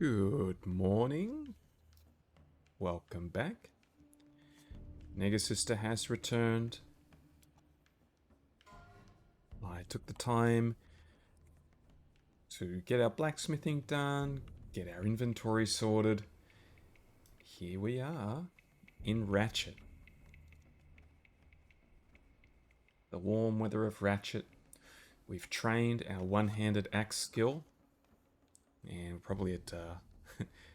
Good morning. Welcome back. Negasister has returned. I took the time to get our blacksmithing done, get our inventory sorted. Here we are in Ratchet. The warm weather of Ratchet. We've trained our one-handed axe skill. And we're probably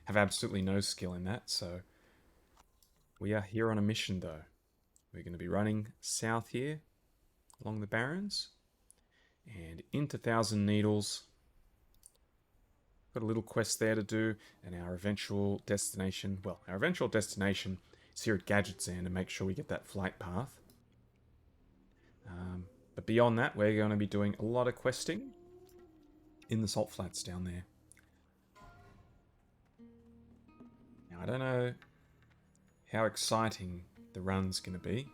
have absolutely no skill in that, so we are here on a mission though. We're going to be running south here along the Barrens and into Thousand Needles. Got a little quest there to do, and our eventual destination is here at Gadgetzan to make sure we get that flight path. But beyond that, we're going to be doing a lot of questing in the salt flats down there. Now, I don't know how exciting the run's going to be.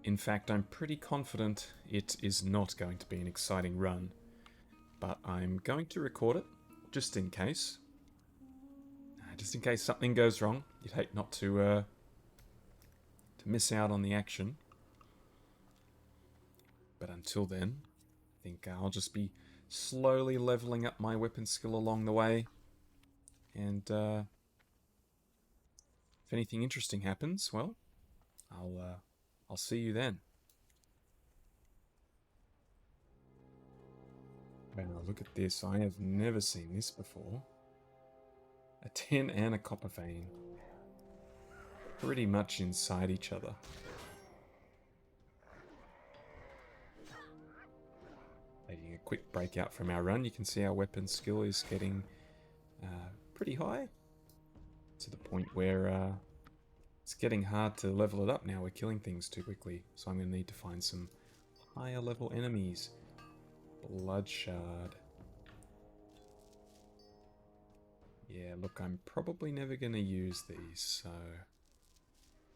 In fact, I'm pretty confident it is not going to be an exciting run. But I'm going to record it, just in case. Just in case something goes wrong. You'd hate not to miss out on the action. But until then, I think I'll just be slowly leveling up my weapon skill along the way. And if anything interesting happens, well, I'll see you then. Wow, look at this. I have never seen this before. A tin and a copper vein. Pretty much inside each other. Taking a quick breakout from our run, you can see our weapon skill is getting pretty high. To the point where it's getting hard to level it up now. We're killing things too quickly. So I'm going to need to find some higher level enemies. Bloodshard. Yeah, look, I'm probably never going to use these, so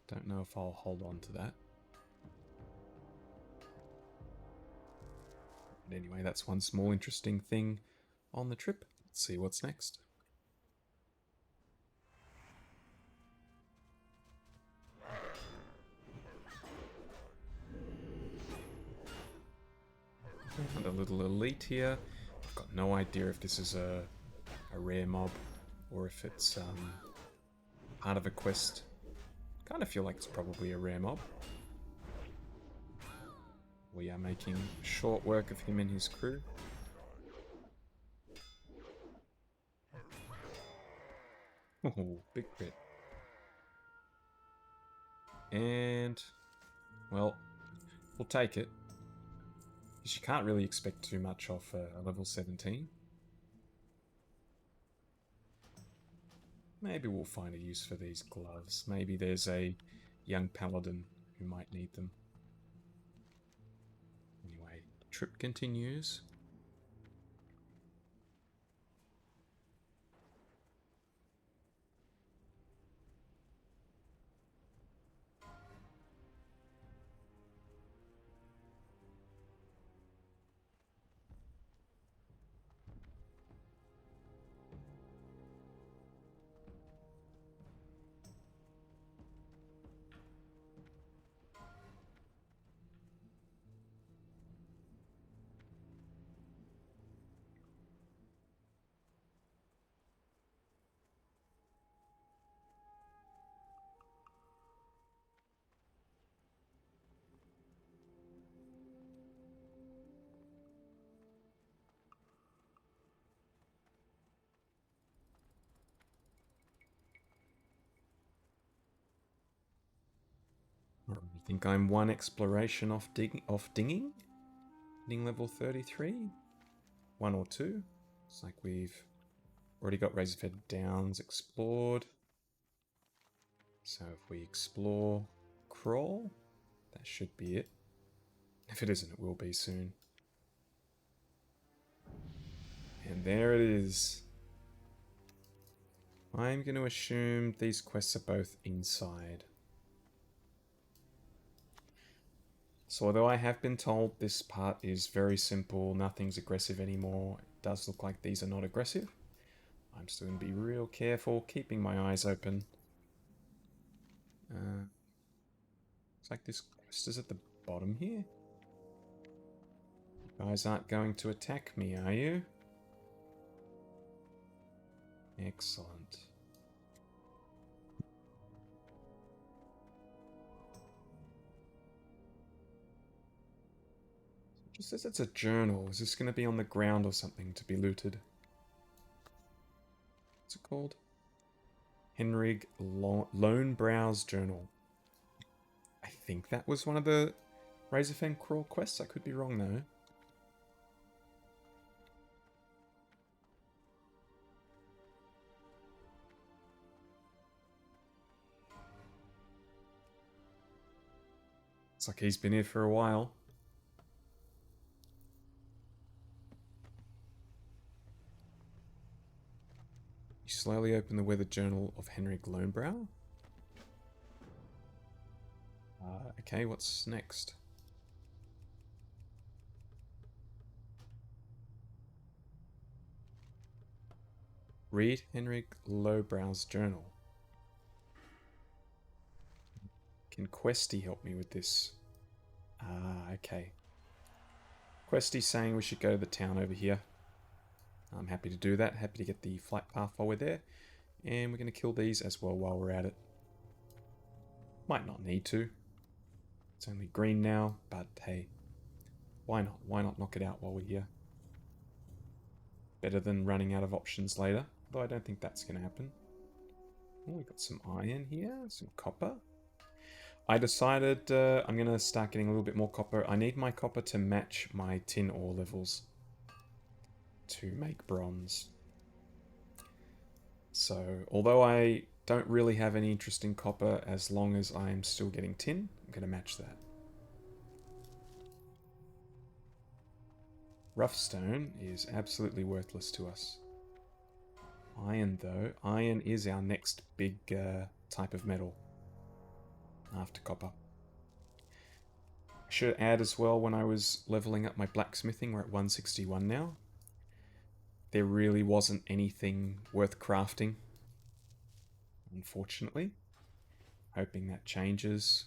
don't know if I'll hold on to that. But anyway, that's one small interesting thing on the trip. Let's see what's next. And a little elite here. I've got no idea if this is a rare mob or if it's part of a quest. Kind of feel like it's probably a rare mob. We are making short work of him and his crew. Oh, big crit. And, well, we'll take it. Because you can't really expect too much off a level 17. Maybe we'll find a use for these gloves. Maybe there's a young paladin who might need them. Anyway, trip continues. I think I'm one exploration off dinging? Ding level 33? One or two? It's like we've already got Razorfed Downs explored. So if we explore Crawl, that should be it. If it isn't, it will be soon. And there it is. I'm going to assume these quests are both inside. So although I have been told this part is very simple, nothing's aggressive anymore, it does look like these are not aggressive. I'm still going to be real careful, keeping my eyes open. It's like this quest is at the bottom here. You guys aren't going to attack me, are you? Excellent. It just says it's a journal. Is this going to be on the ground or something to be looted? What's it called? Henrig Lonebrow's Journal. I think that was one of the Razorfang Crawl quests. I could be wrong though. Looks like he's been here for a while. You slowly open the weather journal of Henrik Lonebrow. Okay, what's next? Read Henrik Lowbrow's journal. Can Questy help me with this? Okay. Questy's saying we should go to the town over here. I'm happy to do that. Happy to get the flight path while we're there. And we're going to kill these as well while we're at it. Might not need to. It's only green now, but hey. Why not? Why not knock it out while we're here? Better than running out of options later. Though I don't think that's going to happen. Oh, we got some iron here. Some copper. I decided I'm going to start getting a little bit more copper. I need my copper to match my tin ore levels to make bronze. So, although I don't really have any interest in copper, as long as I'm still getting tin, I'm going to match that. Rough stone is absolutely worthless to us. Iron, though. Iron is our next big type of metal after copper. I should add as well, when I was leveling up my blacksmithing, we're at 161 now. There really wasn't anything worth crafting, unfortunately. Hoping that changes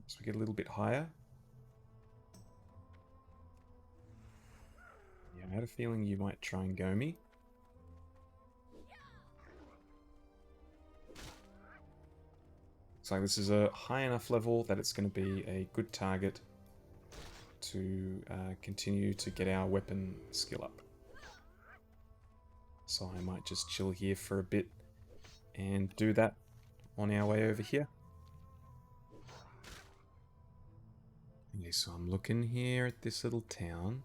as we get a little bit higher. Yeah, I had a feeling you might try and go me. Looks like this is a high enough level that it's going to be a good target to continue to get our weapon skill up. So I might just chill here for a bit and do that on our way over here. Okay, so I'm looking here at this little town.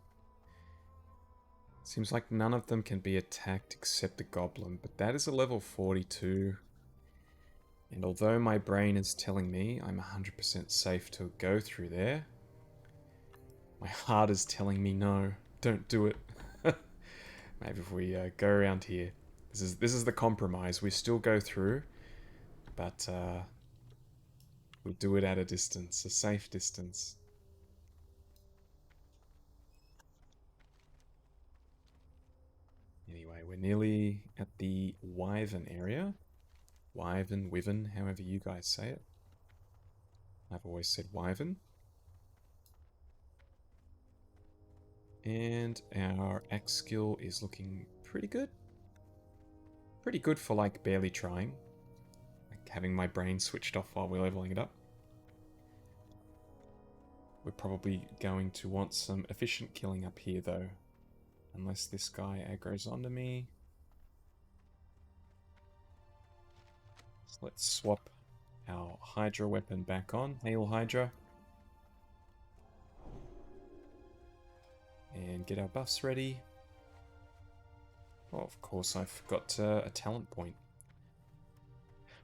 Seems like none of them can be attacked except the goblin, but that is a level 42. And although my brain is telling me I'm 100% safe to go through there, my heart is telling me no, don't do it. Maybe if we go around here. This is the compromise. We still go through, but we do it at a distance, a safe distance. Anyway, we're nearly at the Wyvern area. Wyvern, Wyvern, however you guys say it. I've always said Wyvern. And our axe skill is looking pretty good. Pretty good for like barely trying. Like having my brain switched off while we're leveling it up. We're probably going to want some efficient killing up here though. Unless this guy aggro's onto me. So let's swap our Hydra weapon back on. Hail Hydra. And get our buffs ready. Oh, of course, I forgot a talent point.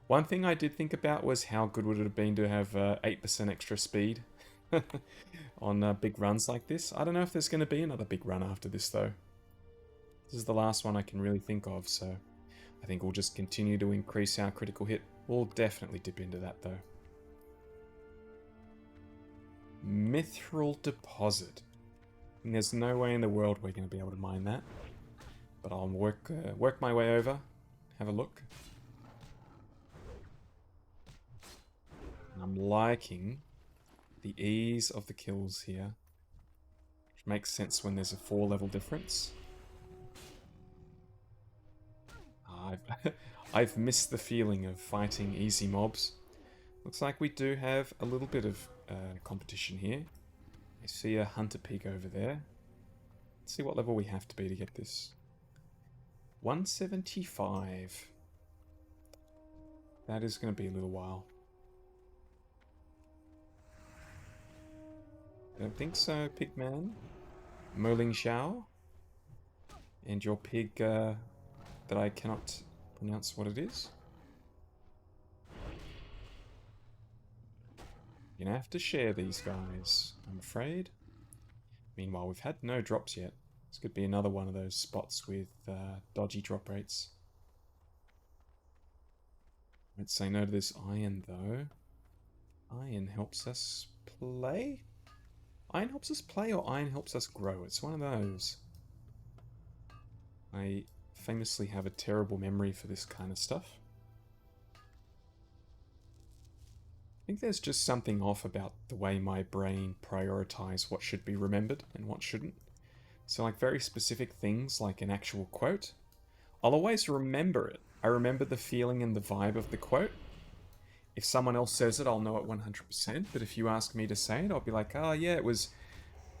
One thing I did think about was how good would it have been to have 8% extra speed on big runs like this. I don't know if there's going to be another big run after this, though. This is the last one I can really think of, so I think we'll just continue to increase our critical hit. We'll definitely dip into that, though. Mithril Deposit. And there's no way in the world we're going to be able to mine that. But I'll work my way over, have a look. And I'm liking the ease of the kills here, which makes sense when there's a 4-level difference. I've missed the feeling of fighting easy mobs. Looks like we do have a little bit of competition here. I see a hunter pig over there. Let's see what level we have to be to get this. 175. That is going to be a little while. I don't think so, Pigman. Moling Xiao. And your pig that I cannot pronounce what it is. You're gonna have to share these guys, I'm afraid. Meanwhile, we've had no drops yet. This could be another one of those spots with dodgy drop rates. Let's say no to this iron, though. Iron helps us play? Iron helps us play or iron helps us grow? It's one of those. I famously have a terrible memory for this kind of stuff. I think there's just something off about the way my brain prioritizes what should be remembered and what shouldn't. So like very specific things like an actual quote, I'll always remember it. I remember the feeling and the vibe of the quote. If someone else says it, I'll know it 100%. But if you ask me to say it, I'll be like, oh yeah, it was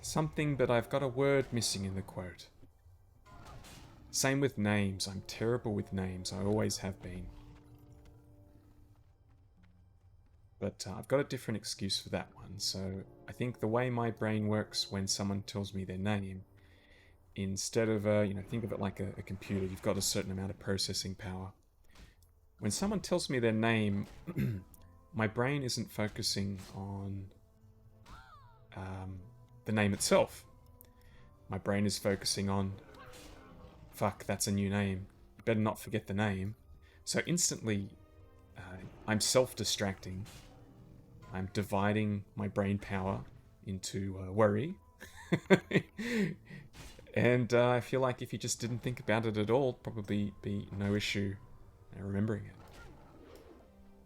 something, but I've got a word missing in the quote. Same with names. I'm terrible with names. I always have been. But I've got a different excuse for that one. So I think the way my brain works when someone tells me their name, instead of, think of it like a computer, you've got a certain amount of processing power. When someone tells me their name, my brain isn't focusing on the name itself. My brain is focusing on, fuck, that's a new name. You better not forget the name. So instantly, I'm self-distracting. I'm dividing my brain power into worry. And I feel like if you just didn't think about it at all, it'd probably be no issue remembering it.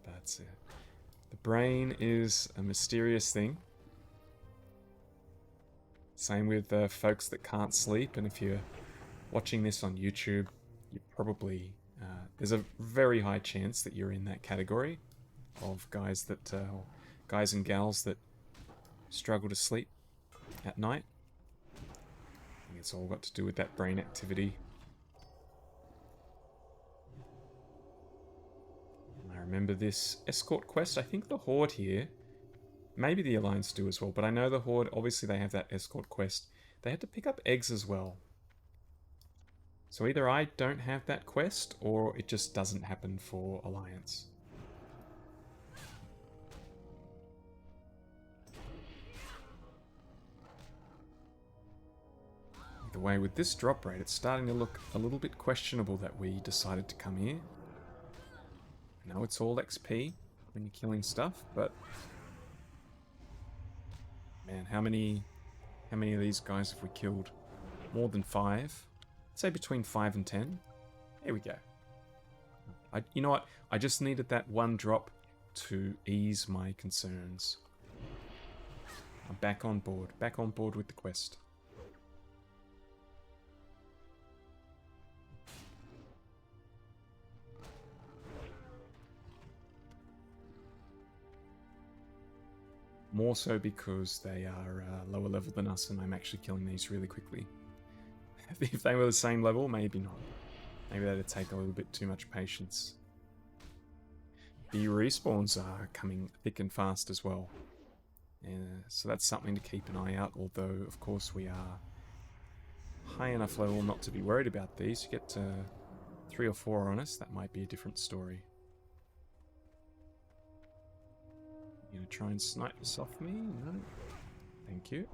But the brain is a mysterious thing. Same with folks that can't sleep, and if you're watching this on YouTube, you probably there's a very high chance that you're in that category of guys and gals that struggle to sleep at night. I think it's all got to do with that brain activity. And I remember this escort quest. I think the Horde here, maybe the Alliance do as well, but I know the Horde, obviously they have that escort quest. They had to pick up eggs as well. So either I don't have that quest, or it just doesn't happen for Alliance. Either way, with this drop rate, it's starting to look a little bit questionable that we decided to come here. I know it's all XP when you're killing stuff, but man, how many of these guys have we killed? More than 5? I'd say between 5 and 10. Here we go. You know what? I just needed that one drop to ease my concerns. I'm back on board with the quest. More so because they are lower level than us and I'm actually killing these really quickly. If they were the same level, maybe not. Maybe that'd take a little bit too much patience. The respawns are coming thick and fast as well. So that's something to keep an eye out, although of course we are high enough level not to be worried about these. You get 3 or 4 on us, that might be a different story. You gonna try and snipe this off me? No. Thank you.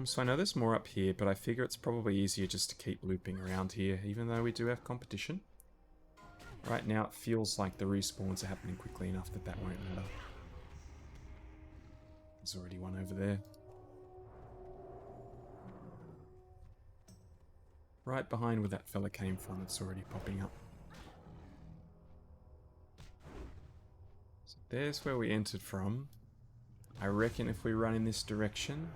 So I know there's more up here, but I figure it's probably easier just to keep looping around here, even though we do have competition. Right now it feels like the respawns are happening quickly enough that that won't matter. There's already one over there. right behind where that fella came from. It's already popping up. So there's where we entered from. I reckon if we run in this direction,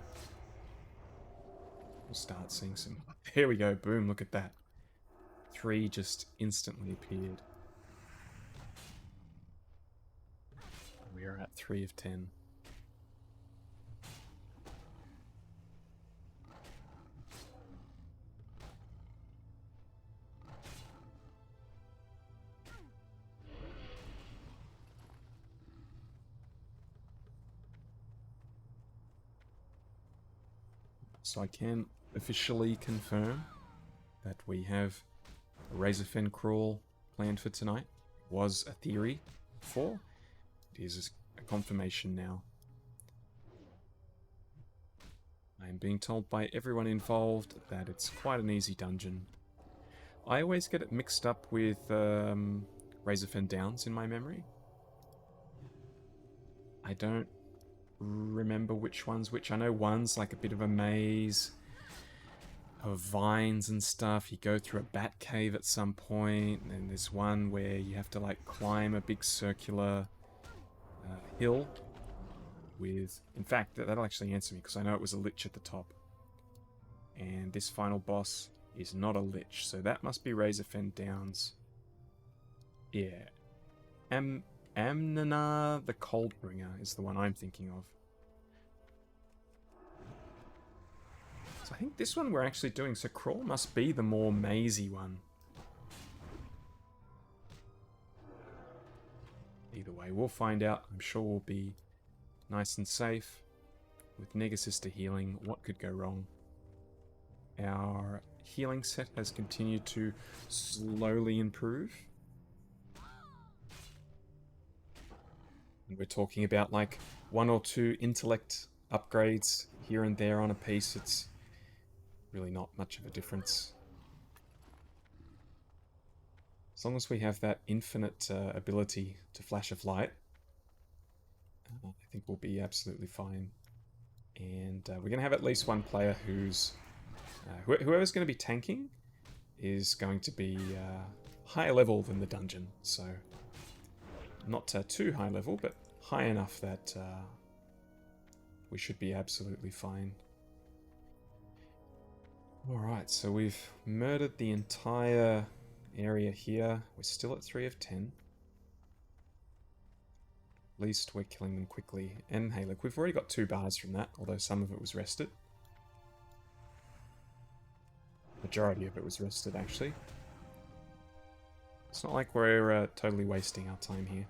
we'll start seeing some... There we go, boom, look at that. 3 just instantly appeared. We are at 3 of 10. So I can officially confirm that we have a Razorfen crawl planned for tonight. It was a theory before. It is a confirmation now. I am being told by everyone involved that it's quite an easy dungeon. I always get it mixed up with Razorfen Downs in my memory. I don't remember which one's which. I know one's like a bit of a maze of vines and stuff. You go through a bat cave at some point, and then there's one where you have to like climb a big circular hill with... In fact, that'll actually answer me because I know it was a lich at the top. And this final boss is not a lich, so that must be Razorfen Downs. Yeah. Amnana the Coldbringer is the one I'm thinking of. So I think this one we're actually doing, so Crawl must be the more mazy one. Either way, we'll find out. I'm sure we'll be nice and safe. With Negasister healing, what could go wrong? Our healing set has continued to slowly improve. And we're talking about like 1 or 2 intellect upgrades here and there on a piece. It's really not much of a difference. As long as we have that infinite ability to flash of light, I think we'll be absolutely fine. And we're going to have at least one player who's... whoever's going to be tanking is going to be higher level than the dungeon. So not too high level, but high enough that we should be absolutely fine. Alright, so we've murdered the entire area here. We're still at 3 of 10. At least we're killing them quickly. And hey, look, we've already got 2 bars from that, although some of it was rested. Majority of it was rested, actually. It's not like we're totally wasting our time here.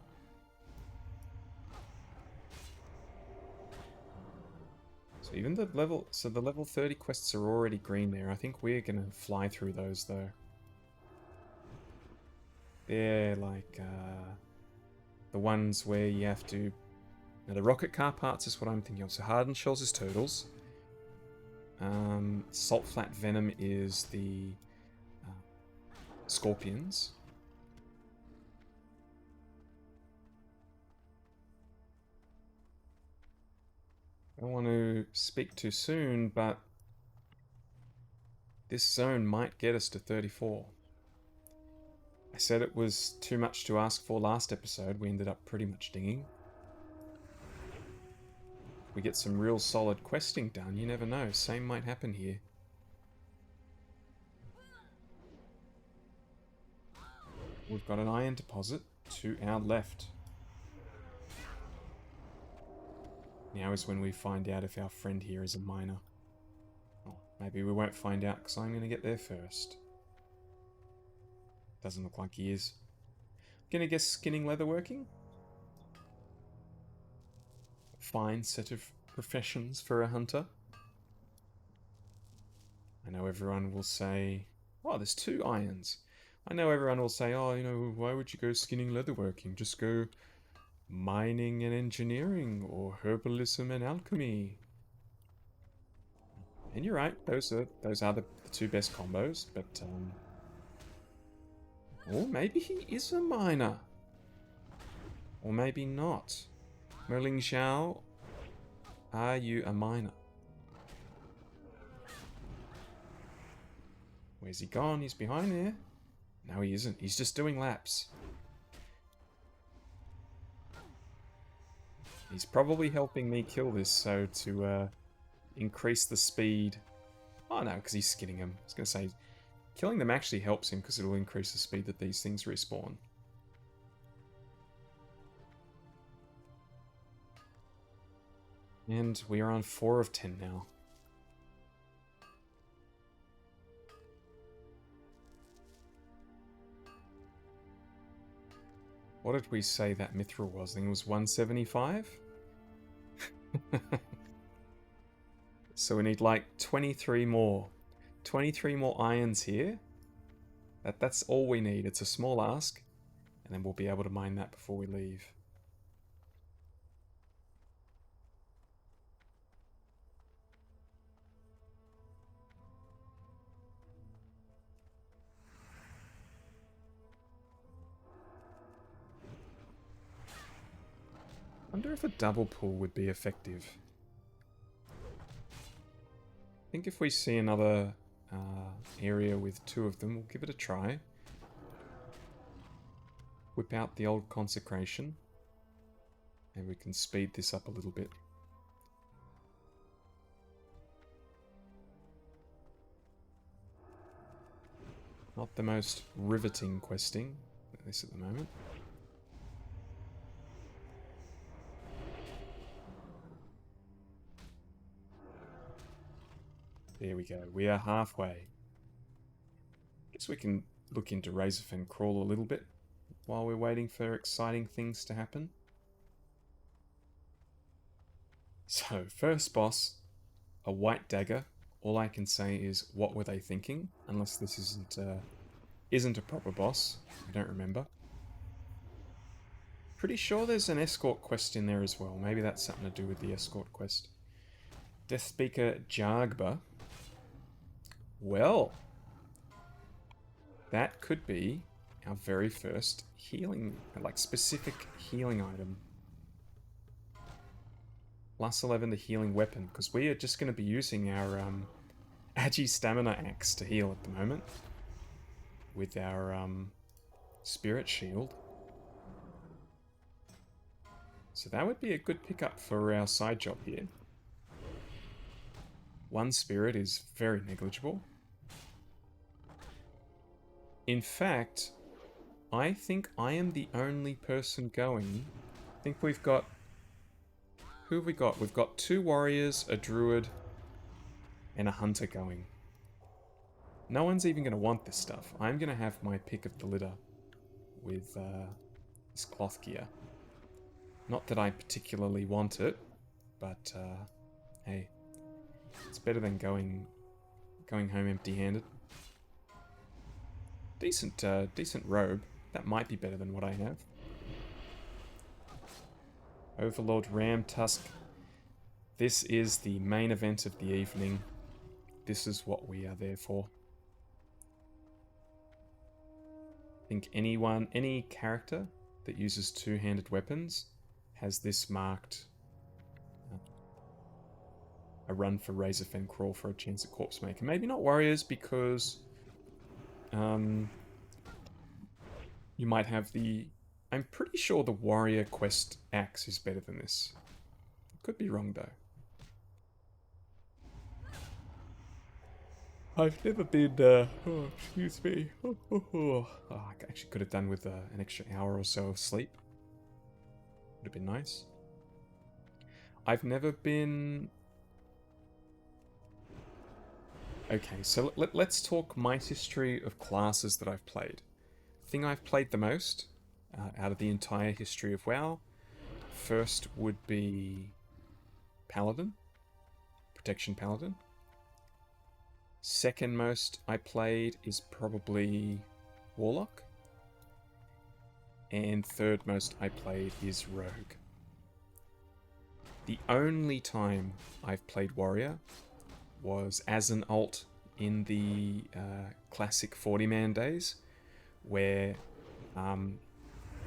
So even the level... So the level 30 quests are already green there. I think we're going to fly through those, though. They're like... the ones where you have to... Now, the rocket car parts is what I'm thinking of. So hardened shells is turtles. Salt flat venom is the scorpions. I don't want to speak too soon, but this zone might get us to 34. I said it was too much to ask for last episode. We ended up pretty much dinging. If we get some real solid questing done, you never know. Same might happen here. We've got an iron deposit to our left. Now is when we find out if our friend here is a miner. Oh, maybe we won't find out because I'm going to get there first. Doesn't look like he is. Gonna guess skinning leatherworking? Fine set of professions for a hunter. I know everyone will say, oh, there's 2 irons. I know everyone will say, oh, you know, why would you go skinning leatherworking? Just go mining and engineering, or herbalism and alchemy. And you're right, those are the 2 best combos, but or maybe he is a miner. Or maybe not. Merling Xiao, are you a miner? Where's he gone? He's behind there. No, he isn't. He's just doing laps. He's probably helping me kill this, so to increase the speed. Oh no, because he's skinning him. I was going to say, killing them actually helps him because it'll increase the speed that these things respawn. And we are on 4 of 10 now. What did we say that mithril was? I think it was 175? So we need like 23 more. 23 more irons here. That's all we need. It's a small ask. And then we'll be able to mine that before we leave. I wonder if a double pull would be effective. I think if we see another area with 2 of them, we'll give it a try. Whip out the old consecration. And we can speed this up a little bit. Not the most riveting questing, at least at the moment. There we go. We are halfway. Guess we can look into Razorfen Crawl a little bit while we're waiting for exciting things to happen. So, first boss, a white dagger. All I can say is, what were they thinking? Unless this isn't a proper boss. I don't remember. Pretty sure there's an escort quest in there as well. Maybe that's something to do with the escort quest. Death Speaker Jagba. Well, that could be our very first healing, like specific healing item. Plus 11 the healing weapon, because we are just going to be using our Agi Stamina Axe to heal at the moment. With our Spirit Shield. So that would be a good pickup for our side job here. 1 spirit is very negligible. In fact, I think I am the only person going. I think we've got... Who have we got? We've got 2 warriors, a druid, and a hunter going. No one's even going to want this stuff. I'm going to have my pick of the litter with this cloth gear. Not that I particularly want it, but hey, it's better than going home empty-handed. Decent robe. That might be better than what I have. Overlord Ram Tusk. This is the main event of the evening. This is what we are there for. I think any character that uses 2-handed weapons has this marked a run for Razorfen Crawl for a chance at Corpse Maker. Maybe not warriors because you might have the... I'm pretty sure the warrior quest axe is better than this. Could be wrong though. I've never been, oh, excuse me. Oh, I actually could have done with an extra hour or so of sleep. Would have been nice. I've never been... Okay, so let's talk my history of classes that I've played. The thing I've played the most out of the entire history of WoW, first would be Paladin. Protection Paladin. Second most I played is probably Warlock. And third most I played is Rogue. The only time I've played Warrior was as an alt in the classic 40-man days, where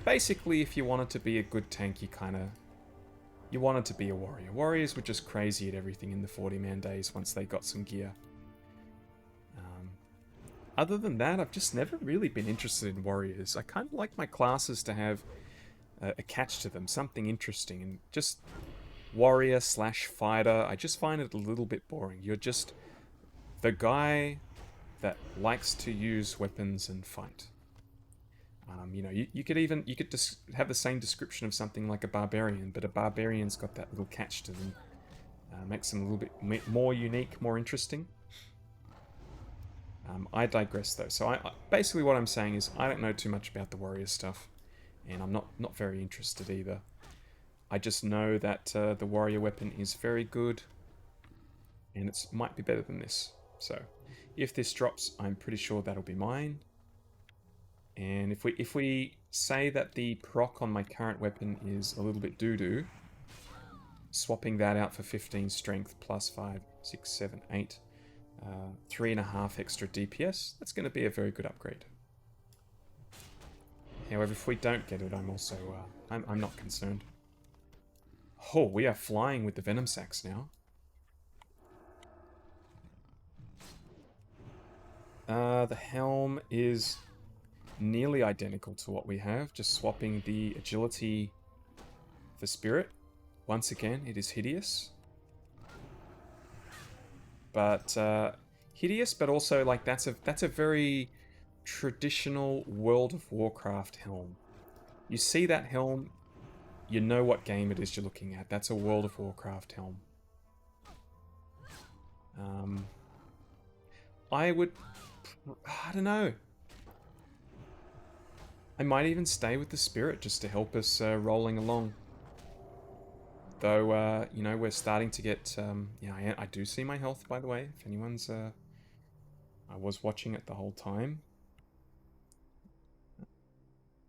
basically if you wanted to be a good tank, you wanted to be a warrior. Warriors were just crazy at everything in the 40-man days once they got some gear. other than that, I've just never really been interested in warriors. I kind of like my classes to have a catch to them, something interesting, and just warrior slash fighter, I just find it a little bit boring. You're just the guy that likes to use weapons and fight. You know, you could even just have the same description of something like a barbarian, but a barbarian's got that little catch to them, makes them a little bit more unique, more interesting. I digress though. So basically what I'm saying is I don't know too much about the warrior stuff, and I'm not very interested either. I just know that the warrior weapon is very good, and it might be better than this. So if this drops, I'm pretty sure that'll be mine. And if we say that the proc on my current weapon is a little bit doo-doo, swapping that out for 15 strength plus 5, 6, 7, 8, 3.5 extra DPS, that's going to be a very good upgrade. However, if we don't get it, I'm also I'm not concerned. Oh, we are flying with the Venom Sacs now. The helm is nearly identical to what we have, just swapping the agility for spirit. Once again, it is hideous. But hideous, but also like that's a very traditional World of Warcraft helm. You see that helm, you know what game it is you're looking at. That's a World of Warcraft helm. I don't know. I might even stay with the spirit just to help us rolling along. Though, you know, we're starting to get... yeah, I do see my health, by the way, if anyone's... I was watching it the whole time.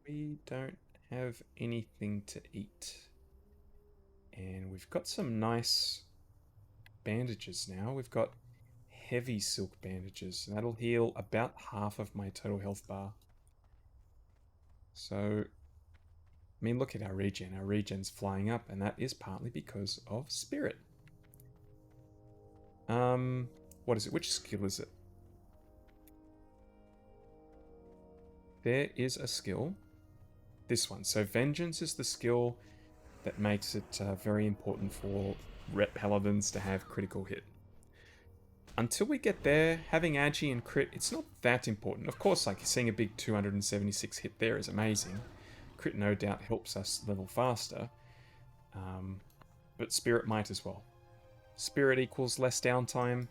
We don't have anything to eat. And we've got some nice bandages now. We've got heavy silk bandages. That'll heal about half of my total health bar. So, I mean, look at our regen. Our regen's flying up, and that is partly because of spirit. What is it? Which skill is it? There is a skill. This one. So vengeance is the skill that makes it very important for paladins to have critical hit. Until we get there, having agi and crit, it's not that important. Of course, like seeing a big 276 hit there is amazing. Crit no doubt helps us level faster. But spirit might as well. Spirit equals less downtime.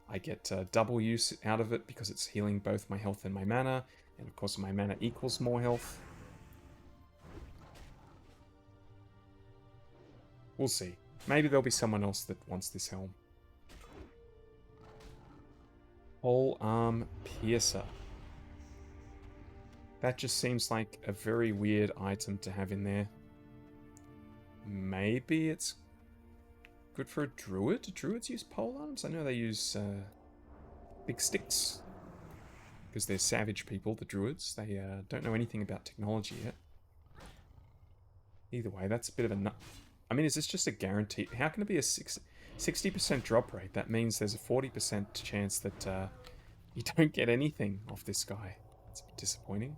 I get double use out of it because it's healing both my health and my mana. And of course my mana equals more health. We'll see. Maybe there'll be someone else that wants this helm. Whole arm piercer. That just seems like a very weird item to have in there. Maybe it's good for a druid? Do druids use pole arms? I know they use big sticks. Because they're savage people, the druids. They don't know anything about technology yet. Either way, that's a bit of a nut. I mean, is this just a guarantee? How can it be a 60% drop rate? That means there's a 40% chance that you don't get anything off this guy. It's a bit disappointing.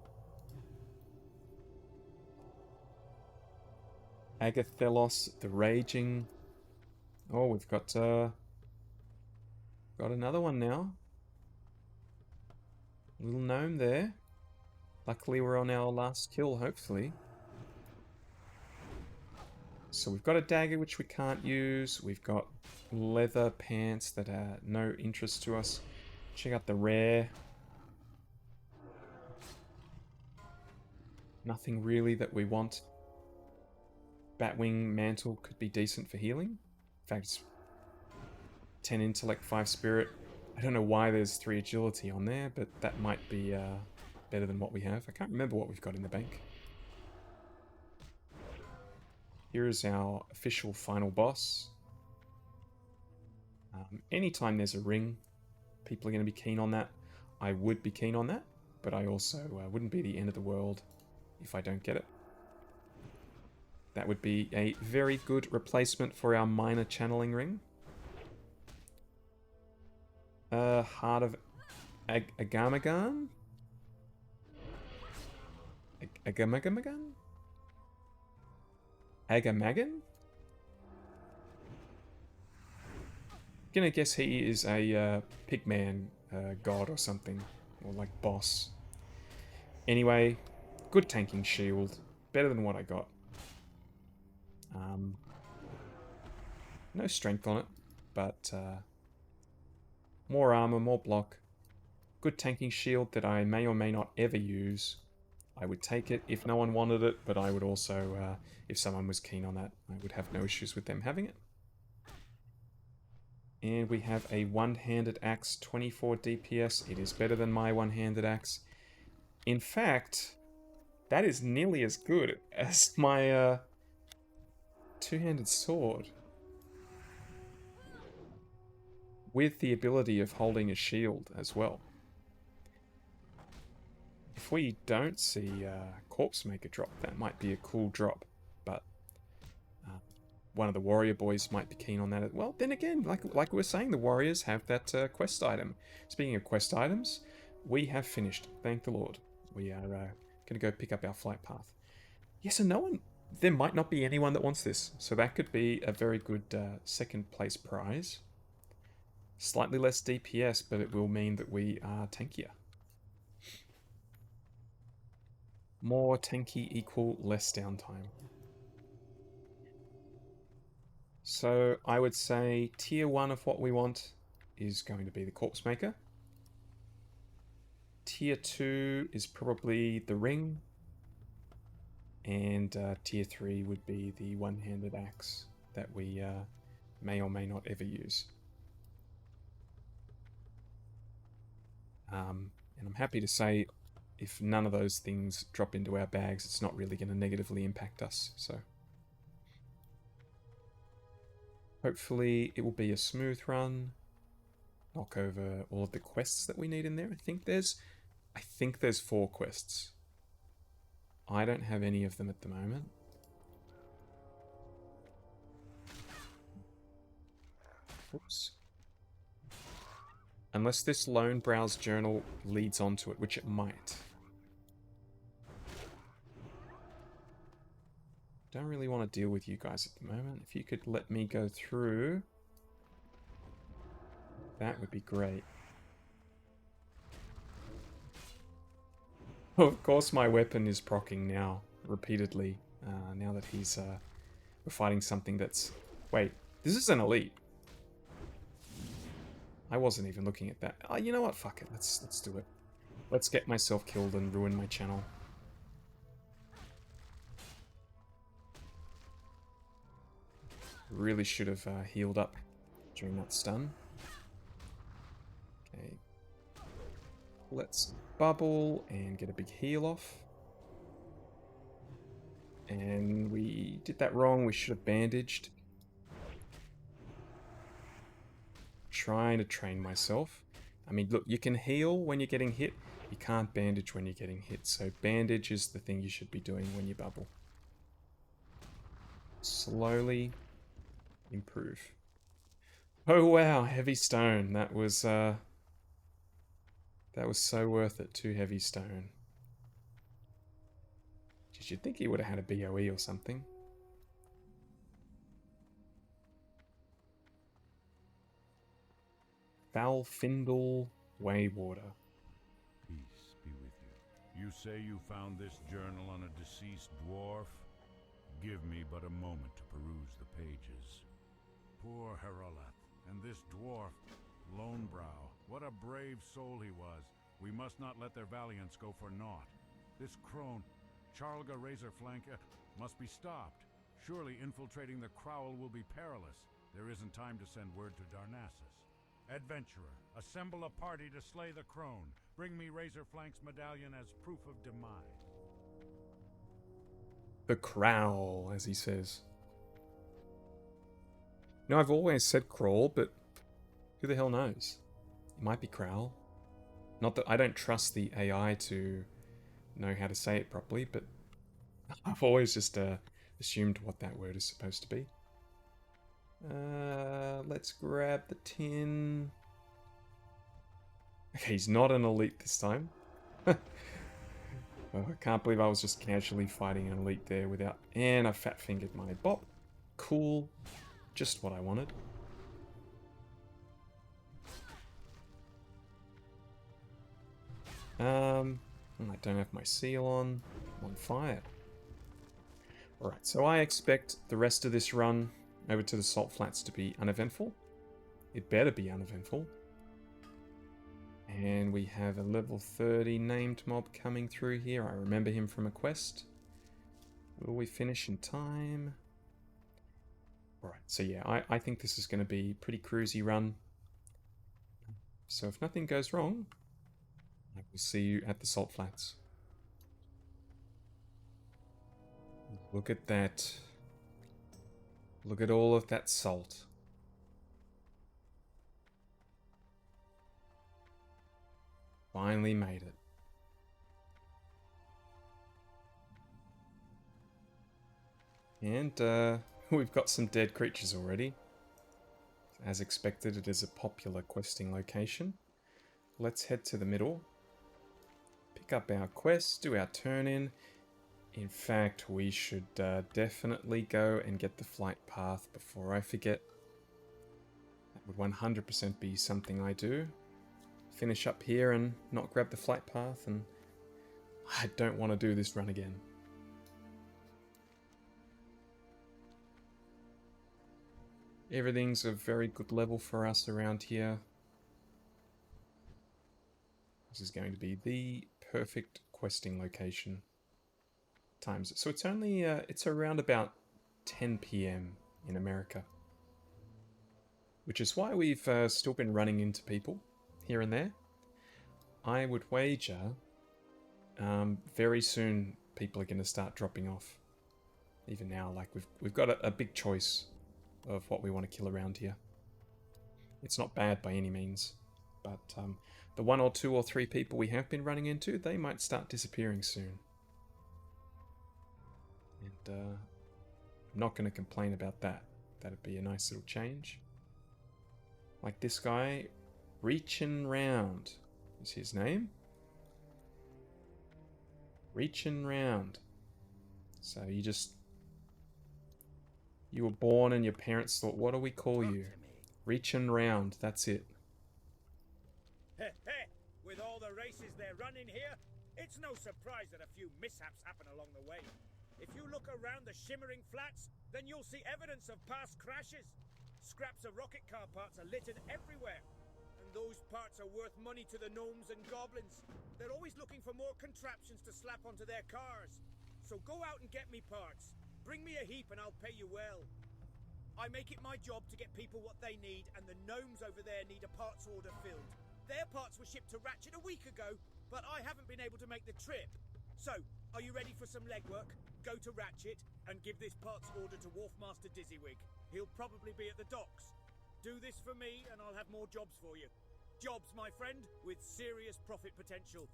Agathelos, the Raging. Oh, we've got another one now. Little gnome there. Luckily, we're on our last kill, hopefully. So we've got a dagger which we can't use. We've got leather pants that are no interest to us. Check out the rare. Nothing really that we want. Batwing mantle could be decent for healing. In fact, it's 10 intellect, 5 spirit. I don't know why there's 3 agility on there, but that might be better than what we have. I can't remember what we've got in the bank. Here is our official final boss. Anytime there's a ring, people are going to be keen on that. I would be keen on that, but I also wouldn't be the end of the world if I don't get it. That would be a very good replacement for our minor channeling ring. Heart of Agamagan? Agamagagan? Agamagan? Gonna guess he is a pigman god or something, or like boss. Anyway, good tanking shield, better than what I got. No strength on it, but more armor, more block. Good tanking shield that I may or may not ever use. I would take it if no one wanted it, but I would also, if someone was keen on that, I would have no issues with them having it. And we have a one-handed axe, 24 DPS. It is better than my one-handed axe. In fact, that is nearly as good as my two-handed sword. With the ability of holding a shield as well. If we don't see Corpse Maker drop, that might be a cool drop. But one of the warrior boys might be keen on that. Well, then again, like we were saying, the warriors have that quest item. Speaking of quest items, we have finished. Thank the Lord. We are going to go pick up our flight path. Yes, and no one... There might not be anyone that wants this. So that could be a very good second place prize. Slightly less DPS, but it will mean that we are tankier. More tanky equal less downtime. So I would say tier 1 of what we want is going to be the Corpse Maker. Tier 2 is probably the Ring. And tier 3 would be the one-handed axe that we may or may not ever use. And I'm happy to say if none of those things drop into our bags, it's not really going to negatively impact us. So hopefully it will be a smooth run. Knock over all of the quests that we need in there. I think there's 4 quests. I don't have any of them at the moment. Oops. Unless this Lone Brow's journal leads onto it, which it might. Don't really want to deal with you guys at the moment. If you could let me go through, that would be great. Oh, of course my weapon is proccing now, repeatedly, now that we're fighting something that's... Wait, this is an elite. I wasn't even looking at that. Oh, you know what? Fuck it. Let's do it. Let's get myself killed and ruin my channel. Really should have healed up during that stun. Okay. Let's bubble and get a big heal off. And we did that wrong. We should have bandaged. Trying to train myself. I mean, look, you can heal when you're getting hit. You can't bandage when you're getting hit. So bandage is the thing you should be doing when you bubble. Slowly improve. Oh wow, heavy stone. That was so worth it. 2 heavy stone. Did you think he would have had a BOE or something? Valfindle Waywater. Peace be with you. You say you found this journal on a deceased dwarf? Give me but a moment to peruse the pages. Poor Herolath, and this dwarf, Lonebrow. What a brave soul he was. We must not let their valiance go for naught. This crone, Charlga Razorflank, must be stopped. Surely infiltrating the Crowel will be perilous. There isn't time to send word to Darnassus. Adventurer, assemble a party to slay the crone. Bring me Razorflank's medallion as proof of demise. The Crowl, as he says. No, I've always said Crawl, but who the hell knows? It might be Crowl. Not that I don't trust the AI to know how to say it properly, but I've always just assumed what that word is supposed to be. Let's grab the tin. Okay, he's not an elite this time. Oh, I can't believe I was just casually fighting an elite there without... And I fat-fingered my bop. Cool. Just what I wanted. I don't have my seal on. I'm on fire. Alright, so I expect the rest of this run over to the Salt Flats to be uneventful. It better be uneventful. And we have a level 30 named mob coming through here. I remember him from a quest. Will we finish in time? Alright, so yeah, I think this is going to be a pretty cruisy run. So if nothing goes wrong, I will see you at the Salt Flats. Look at that. Look at all of that salt. Finally made it. And we've got some dead creatures already. As expected, it is a popular questing location. Let's head to the middle. Pick up our quest, do our turn in. In fact, we should definitely go and get the flight path before I forget. That would 100% be something I do. Finish up here and not grab the flight path, and I don't want to do this run again. Everything's a very good level for us around here. This is going to be the perfect questing location. Times. So it's only, it's around about 10 p.m. in America. Which is why we've still been running into people here and there. I would wager very soon people are going to start dropping off. Even now, like we've got a big choice of what we want to kill around here. It's not bad by any means, but the 1 or 2 or 3 people we have been running into, they might start disappearing soon. And I'm not going to complain about that. That'd be a nice little change. Like this guy, Reachin' Round is his name. Reachin' Round. So you were born and your parents thought, what do we call you? Reachin' Round, that's it. Heh heh! With all the races they're running here, it's no surprise that a few mishaps happen along the way. If you look around the shimmering flats, then you'll see evidence of past crashes. Scraps of rocket car parts are littered everywhere. And those parts are worth money to the gnomes and goblins. They're always looking for more contraptions to slap onto their cars. So go out and get me parts. Bring me a heap and I'll pay you well. I make it my job to get people what they need, and the gnomes over there need a parts order filled. Their parts were shipped to Ratchet a week ago, but I haven't been able to make the trip. So, are you ready for some legwork? Go to Ratchet and give this parts order to Wharfmaster Dizzywig. He'll probably be at the docks. Do this for me and I'll have more jobs for you. Jobs, my friend, with serious profit potential.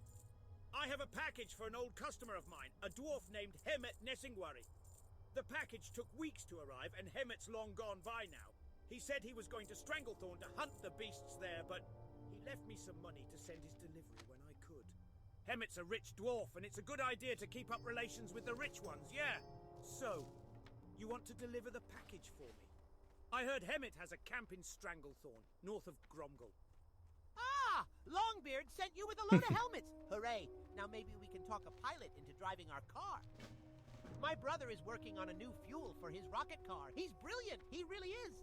I have a package for an old customer of mine, a dwarf named Hemet Nessingwari. The package took weeks to arrive and Hemet's long gone by now. He said he was going to Stranglethorn to hunt the beasts there, but he left me some money to send his delivery when I could. Hemet's a rich dwarf, and it's a good idea to keep up relations with the rich ones, yeah? So, you want to deliver the package for me? I heard Hemet has a camp in Stranglethorn, north of Gromgle. Ah! Longbeard sent you with a load of helmets! Hooray! Now maybe we can talk a pilot into driving our car. My brother is working on a new fuel for his rocket car. He's brilliant! He really is!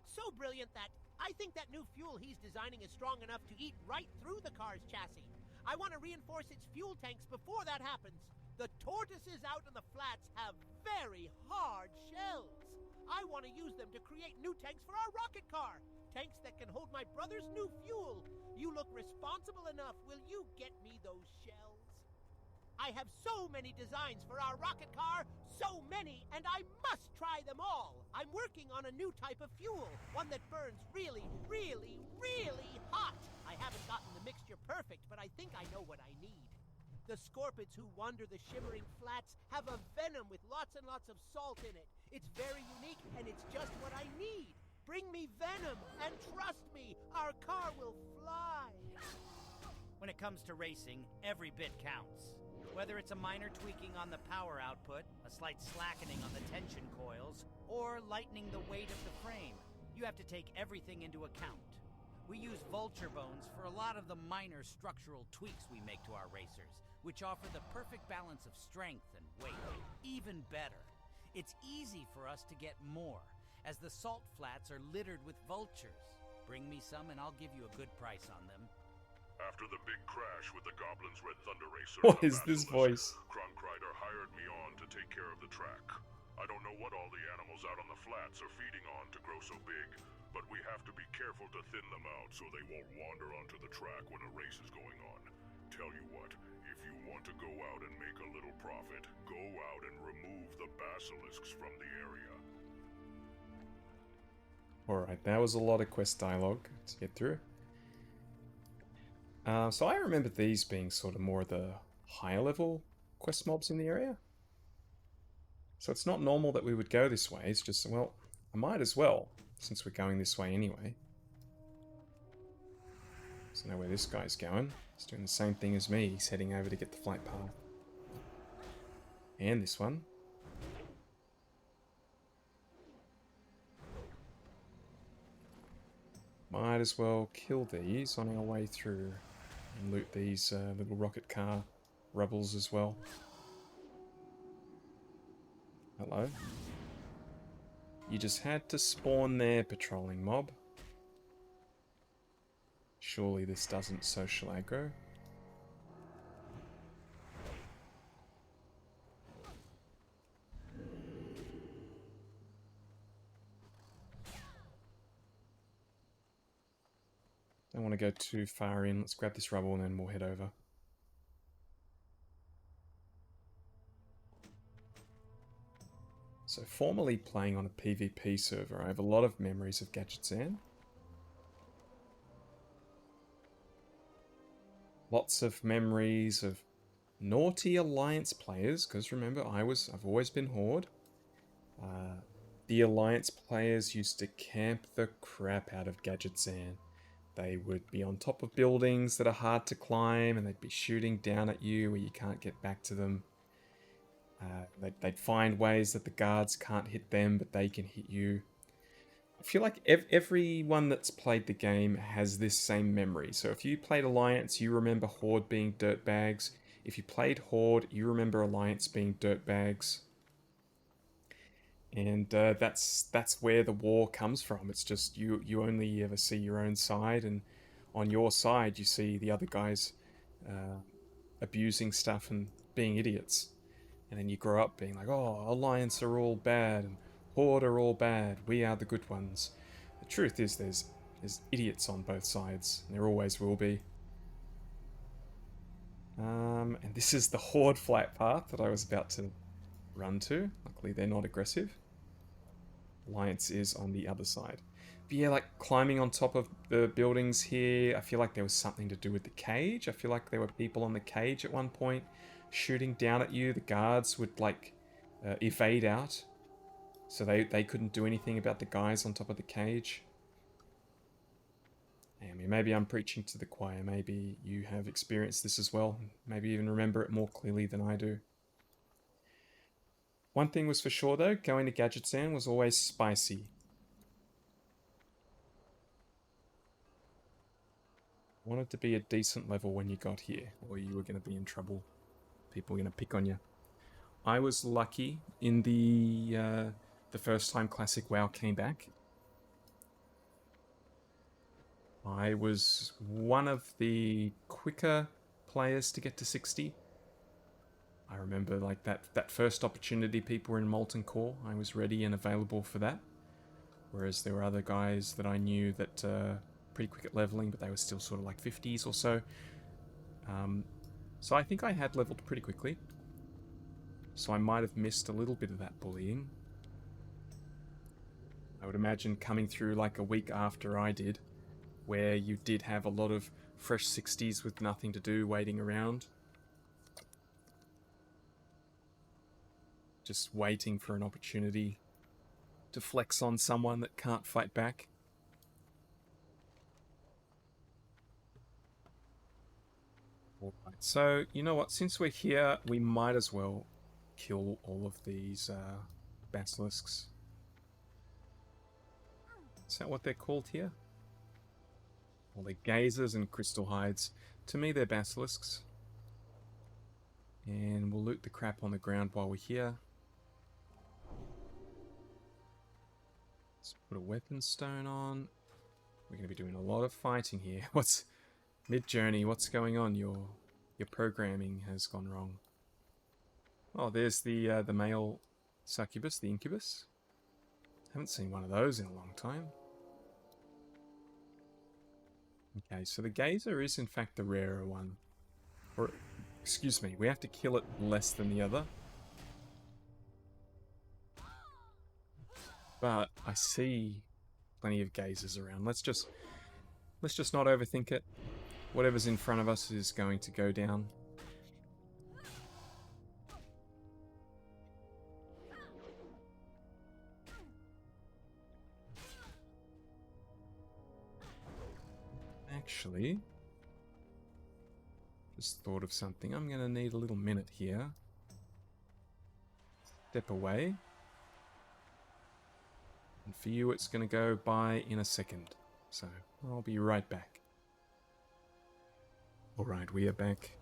So brilliant that I think that new fuel he's designing is strong enough to eat right through the car's chassis. I want to reinforce its fuel tanks before that happens. The tortoises out in the flats have very hard shells. I want to use them to create new tanks for our rocket car. Tanks that can hold my brother's new fuel. You look responsible enough. Will you get me those shells? I have so many designs for our rocket car. So many, and I must try them all. I'm working on a new type of fuel. One that burns really, really, really hot. I haven't gotten the mixture perfect, but I think I know what I need. The scorpids who wander the shimmering flats have a venom with lots and lots of salt in it. It's very unique, and it's just what I need. Bring me venom, and trust me, our car will fly. When it comes to racing, every bit counts. Whether it's a minor tweaking on the power output, a slight slackening on the tension coils, or lightening the weight of the frame, you have to take everything into account. We use vulture bones for a lot of the minor structural tweaks we make to our racers, which offer the perfect balance of strength and weight. Even better, it's easy for us to get more, as the salt flats are littered with vultures. Bring me some and I'll give you a good price on them. After the big crash with the Goblin's Red Thunder Racer What and is this Basilisk, voice? Kronkrider hired me on to take care of the track. I don't know what all the animals out on the flats are feeding on to grow so big, but we have to be careful to thin them out so they won't wander onto the track when a race is going on. Tell you what, if you want to go out and make a little profit, go out and remove the basilisks from the area. Alright, that was a lot of quest dialogue to get through. So I remember these being sort of more the higher level quest mobs in the area. So it's not normal that we would go this way, it's just, well, I might as well, since we're going this way anyway. So know where this guy's going. He's doing the same thing as me, he's heading over to get the flight path. And this one. Might as well kill these on our way through and loot these little rocket car rebels as well. Hello. You just had to spawn there, patrolling mob. Surely this doesn't social aggro. Don't want to go too far in. Let's grab this rubble and then we'll head over. So formerly playing on a PvP server, I have a lot of memories of Gadgetzan. Lots of memories of naughty Alliance players, because remember, I've always been Horde. The Alliance players used to camp the crap out of Gadgetzan. They would be on top of buildings that are hard to climb, and they'd be shooting down at you where you can't get back to them. They'd find ways that the guards can't hit them, but they can hit you. I feel like everyone that's played the game has this same memory. So if you played Alliance, you remember Horde being dirtbags. If you played Horde, you remember Alliance being dirtbags. And that's where the war comes from. It's just you only ever see your own side, and on your side you see the other guys abusing stuff and being idiots. And then you grow up being like, oh, Alliance are all bad, and Horde are all bad, we are the good ones. The truth is there's idiots on both sides, and there always will be. And this is the Horde flight path that I was about to run to. Luckily they're not aggressive. Alliance is on the other side. But yeah, like climbing on top of the buildings here, I feel like there was something to do with the cage. I feel like there were people on the cage at one point shooting down at you. The guards would like evade out, so they couldn't do anything about the guys on top of the cage. I mean, maybe I'm preaching to the choir. Maybe you have experienced this as well. Maybe even remember it more clearly than I do. One thing was for sure though, going to Gadgetzan was always spicy. Wanted to be a decent level when you got here, or you were going to be in trouble. People were going to pick on you. I was lucky in the first time Classic WoW came back. I was one of the quicker players to get to 60. I remember like that first opportunity people were in Molten Core, I was ready and available for that. Whereas there were other guys that I knew that pretty quick at leveling, but they were still sort of like 50s or so. So I think I had leveled pretty quickly. So I might have missed a little bit of that bullying. I would imagine coming through like a week after I did, where you did have a lot of fresh 60s with nothing to do waiting around. Just waiting for an opportunity to flex on someone that can't fight back. So, you know what? Since we're here, we might as well kill all of these basilisks. Is that what they're called here? Well, they're gazers and crystal hides. To me, they're basilisks. And we'll loot the crap on the ground while we're here. Let's put a weapon stone on. We're going to be doing a lot of fighting here. What's mid-journey? What's going on? Your programming has gone wrong. Oh, there's the male succubus, the incubus. Haven't seen one of those in a long time. Okay, so the gazer is in fact the rarer one. Or, excuse me, we have to kill it less than the other. But I see plenty of gazers around. Let's just not overthink it. Whatever's in front of us is going to go down. Actually, just thought of something. I'm going to need a little minute here. Step away. And for you, it's going to go by in a second. So, I'll be right back. Alright, we are back.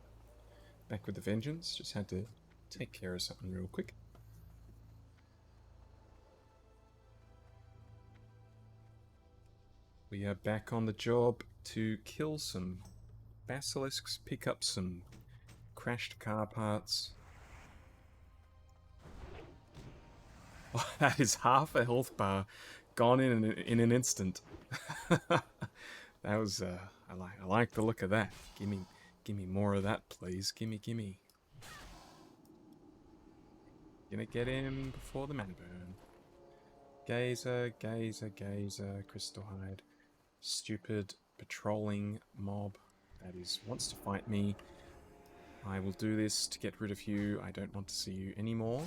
Back with a vengeance. Just had to take care of something real quick. We are back on the job to kill some basilisks, pick up some crashed car parts. Oh, that is half a health bar gone in an instant. That was I like the look of that. Give me more of that, please. Gimme. Gonna get him before the mana burn. Gazer, crystal hide. Stupid patrolling mob that wants to fight me. I will do this to get rid of you. I don't want to see you anymore.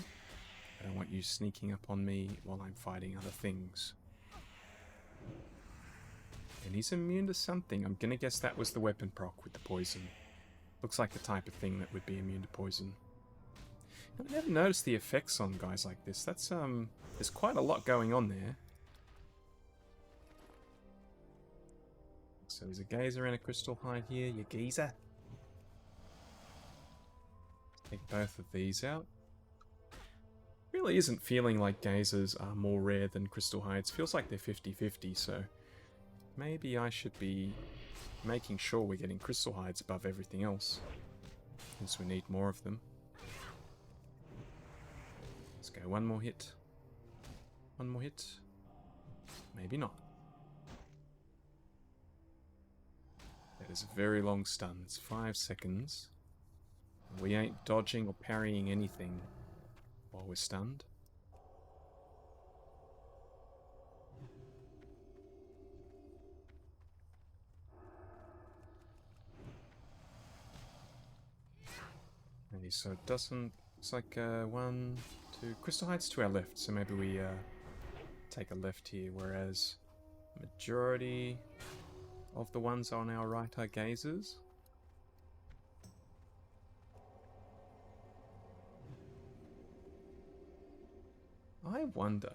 I don't want you sneaking up on me while I'm fighting other things. And he's immune to something. I'm gonna guess that was the weapon proc with the poison. Looks like the type of thing that would be immune to poison. I've never noticed the effects on guys like this. That's there's quite a lot going on there. So there's a gazer and a crystal hide here, you geezer. Take both of these out. Really isn't feeling like gazers are more rare than crystal hides. Feels like they're 50-50, so maybe I should be making sure we're getting crystal hides above everything else, since we need more of them. Let's go one more hit. One more hit. Maybe not. That is a very long stun. It's 5 seconds. We ain't dodging or parrying anything while we're stunned. Okay, so it doesn't... It's like 1, 2... Crystal hides to our left, so maybe we take a left here, whereas majority of the ones on our right are gazers. I wonder.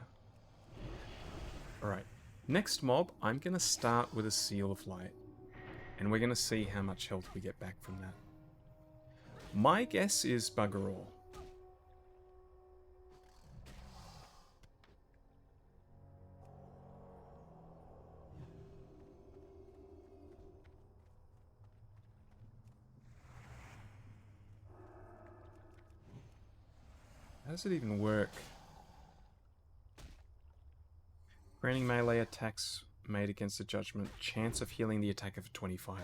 Alright, next mob, I'm going to start with a Seal of Light. And we're going to see how much health we get back from that. My guess is bugger all. How does it even work? Granting melee attacks made against a judgment, chance of healing the attacker for 25.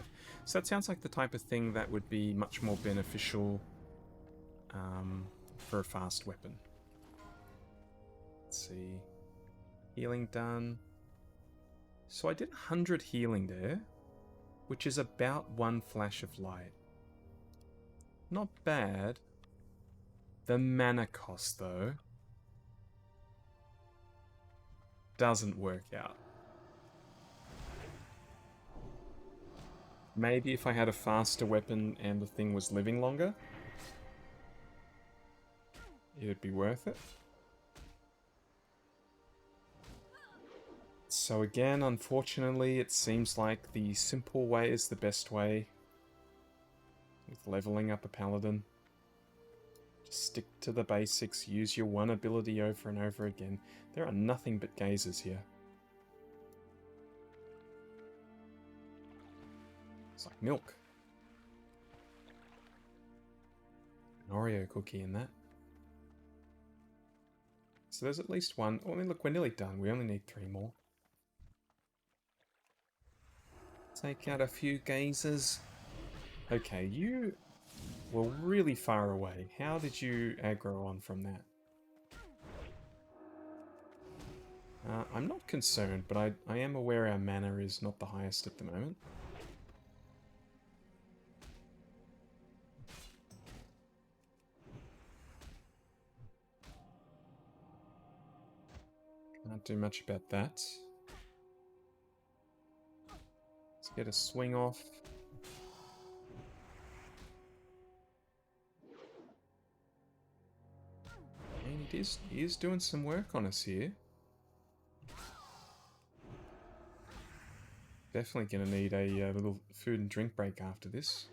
So that sounds like the type of thing that would be much more beneficial for a fast weapon. Let's see. Healing done. So I did 100 healing there, which is about 1 flash of light. Not bad. The mana cost, though, doesn't work out. Maybe if I had a faster weapon and the thing was living longer, it'd be worth it. So again, unfortunately, it seems like the simple way is the best way with leveling up a paladin. Just stick to the basics, use your one ability over and over again. There are nothing but gazers here. It's like milk. An Oreo cookie in that. So there's at least one. Oh, I mean, look, we're nearly done. We only need 3 more. Take out a few gazers. Okay, you were really far away. How did you aggro on from that? I'm not concerned, but I am aware our mana is not the highest at the moment. Can't do much about that. Let's get a swing off. And he is doing some work on us here. Definitely going to need a little food and drink break after this.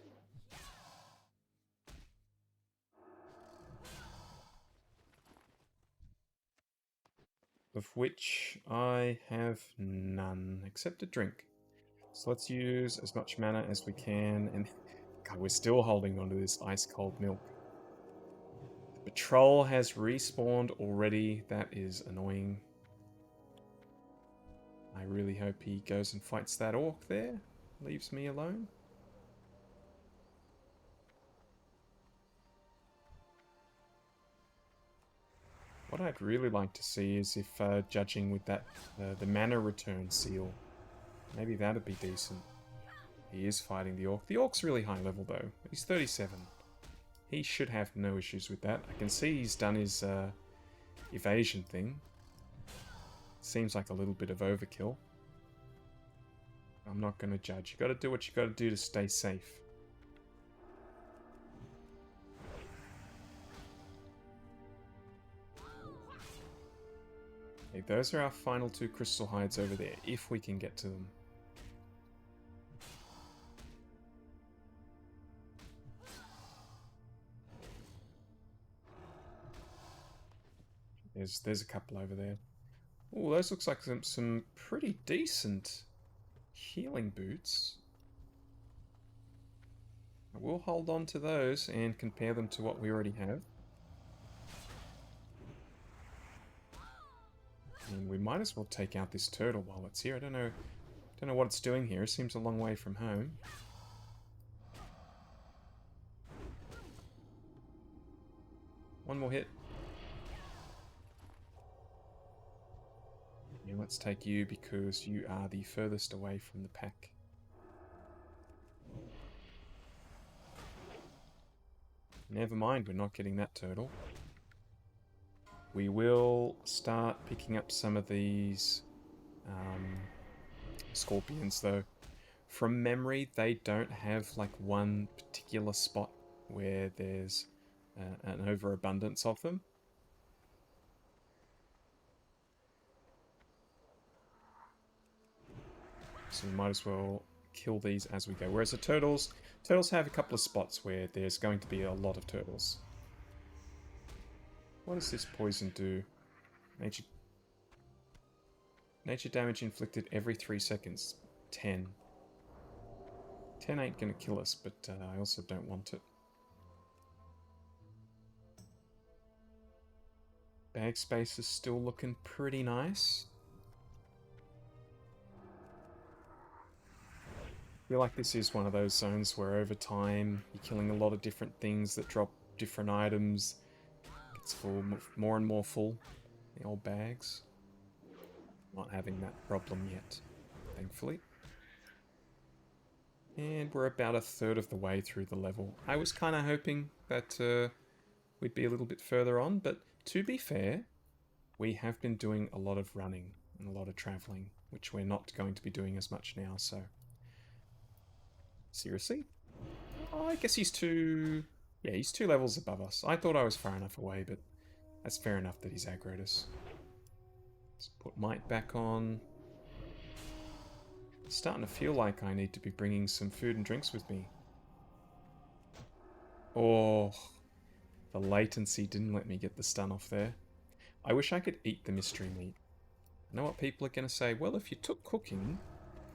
Of which I have none, except a drink. So let's use as much mana as we can, and God, we're still holding on to this ice-cold milk. The patrol has respawned already, that is annoying. I really hope he goes and fights that orc there, leaves me alone. What I'd really like to see is if, judging with that, the mana return seal, maybe that'd be decent. He is fighting the orc. The orc's really high level though. He's 37. He should have no issues with that. I can see he's done his evasion thing. Seems like a little bit of overkill. I'm not going to judge. You got to do what you got to do to stay safe. Okay, those are our final 2 crystal hides over there, if we can get to them. There's a couple over there. Oh, those looks like some pretty decent healing boots. I will hold on to those and compare them to what we already have. And we might as well take out this turtle while it's here. I don't know what it's doing here. It seems a long way from home. One more hit. Yeah, let's take you because you are the furthest away from the pack. Never mind, we're not getting that turtle. We will start picking up some of these scorpions though. From memory, they don't have like one particular spot where there's an overabundance of them. So we might as well kill these as we go. Whereas the turtles have a couple of spots where there's going to be a lot of turtles. What does this poison do? Nature damage inflicted every 3 seconds. 10. 10 ain't gonna kill us, but I also don't want it. Bag space is still looking pretty nice. I feel like this is one of those zones where over time you're killing a lot of different things that drop different items. It's full, more and more full. The old bags. Not having that problem yet, thankfully. And we're about a third of the way through the level. I was kind of hoping that we'd be a little bit further on, but to be fair, we have been doing a lot of running and a lot of traveling, which we're not going to be doing as much now, so Seriously? Oh, I guess he's two... Yeah, he's 2 levels above us. I thought I was far enough away, but that's fair enough that he's aggroed us. Let's put Might back on. It's starting to feel like I need to be bringing some food and drinks with me. Oh, the latency didn't let me get the stun off there. I wish I could eat the mystery meat. I know what people are going to say. Well, if you took cooking,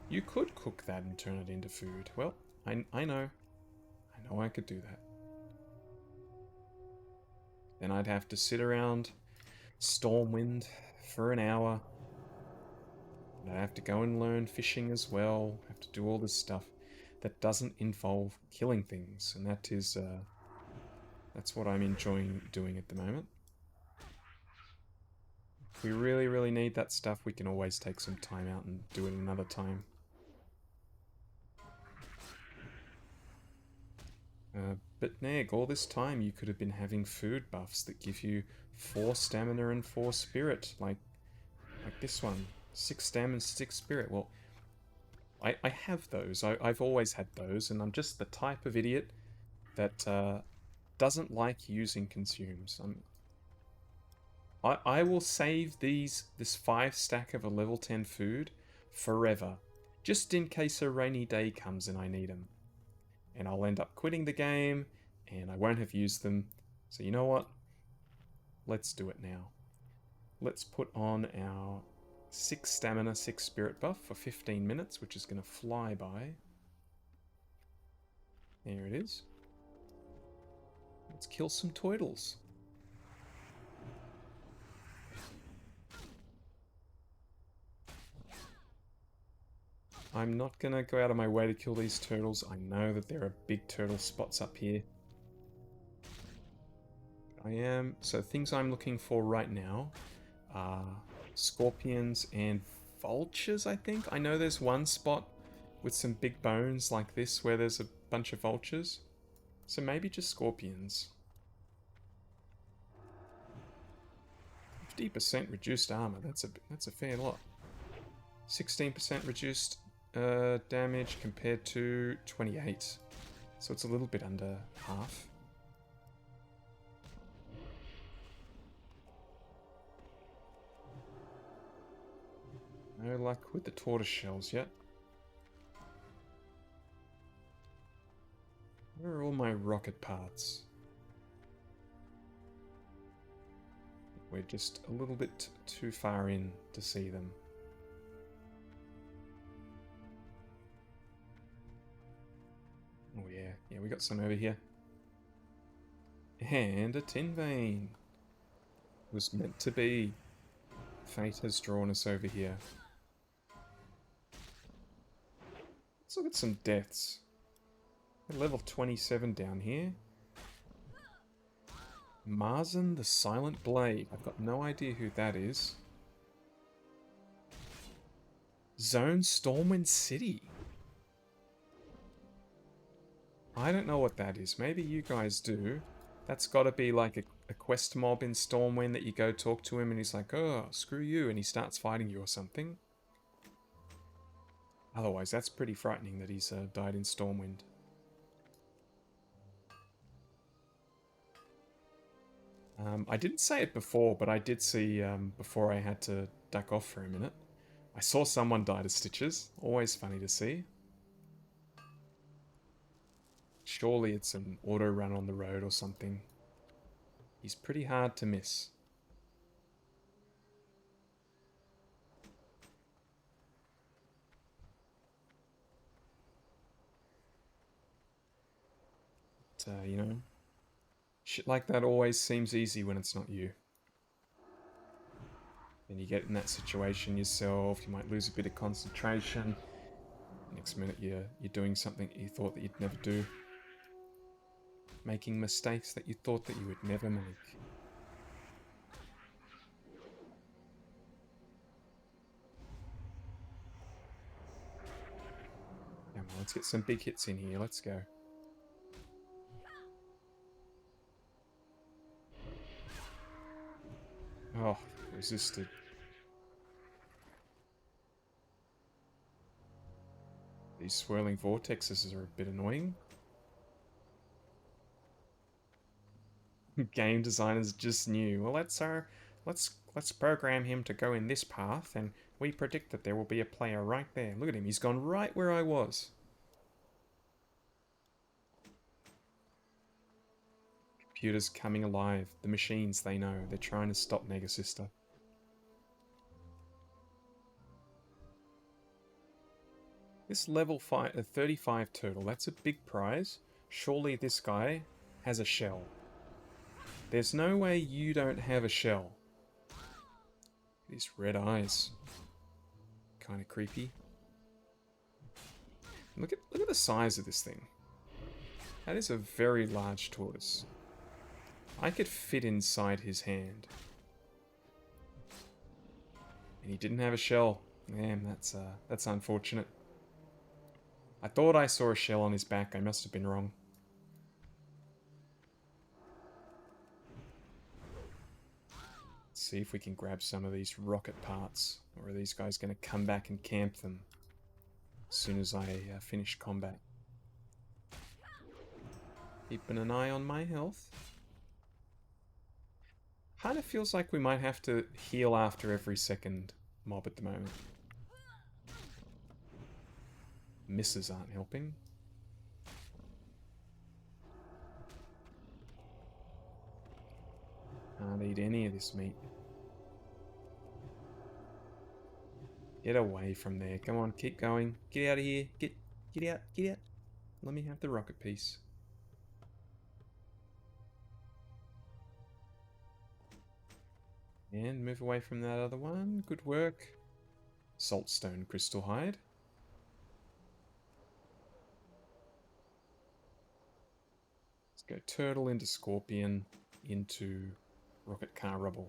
you could cook that and turn it into food. Well, I know. I know I could do that. Then I'd have to sit around Stormwind for an hour. And I'd have to go and learn fishing as well. Have to do all this stuff that doesn't involve killing things. And that is, that's what I'm enjoying doing at the moment. If we really, really need that stuff, we can always take some time out and do it another time. But Neg, all this time you could have been having food buffs that give you 4 stamina and 4 spirit, like this one. 6 stamina, 6 spirit. Well, I have those. I've always had those, and I'm just the type of idiot that doesn't like using consumes. I will save this 5 stack of a level 10 food forever, just in case a rainy day comes and I need them. And I'll end up quitting the game, and I won't have used them. So you know what? Let's do it now. Let's put on our 6 stamina, 6 spirit buff for 15 minutes, which is going to fly by. There it is. Let's kill some turtles. I'm not going to go out of my way to kill these turtles. I know that there are big turtle spots up here. So things I'm looking for right now are scorpions and vultures, I think. I know there's one spot with some big bones like this where there's a bunch of vultures. So maybe just scorpions. 50% reduced armor. That's a fair lot. 16% reduced damage compared to 28. So it's a little bit under half. No luck with the tortoise shells yet. Where are all my rocket parts? We're just a little bit too far in to see them. Oh yeah, we got some over here. And a tin vein. It was meant to be. Fate has drawn us over here. Let's look at some deaths. We're level 27 down here. Marzan the Silent Blade. I've got no idea who that is. Zone Stormwind City. I don't know what that is. Maybe you guys do. That's got to be like a quest mob in Stormwind that you go talk to him and he's like, oh, screw you, and he starts fighting you or something. Otherwise, that's pretty frightening that he's died in Stormwind. I didn't say it before, but I did see, before I had to duck off for a minute, I saw someone die to Stitches. Always funny to see. Surely it's an auto run on the road or something. He's pretty hard to miss. But, you know, shit like that always seems easy when it's not you. Then you get in that situation yourself, you might lose a bit of concentration. Next minute you're doing something you thought that you'd never do. Making mistakes that you thought that you would never make. Come on, let's get some big hits in here, let's go. Oh, resisted. These swirling vortexes are a bit annoying. Game designers just knew. Well, let's program him to go in this path, and we predict that there will be a player right there. Look at him, he's gone right where I was. Computers coming alive. The machines, they know. They're trying to stop Negasister. This level 35 turtle, that's a big prize. Surely this guy has a shell. There's no way you don't have a shell. These red eyes. Kind of creepy. Look at the size of this thing. That is a very large tortoise. I could fit inside his hand. And he didn't have a shell. Man, that's unfortunate. I thought I saw a shell on his back. I must have been wrong. Let's see if we can grab some of these rocket parts. Or are these guys going to come back and camp them as soon as I finish combat? Keeping an eye on my health. Kind of feels like we might have to heal after every second mob at the moment. Misses aren't helping. Can't eat any of this meat. Get away from there. Come on, keep going. Get out of here. Get out. Get out. Let me have the rocket piece. And move away from that other one. Good work. Saltstone crystal hide. Let's go turtle into scorpion into rocket car rubble.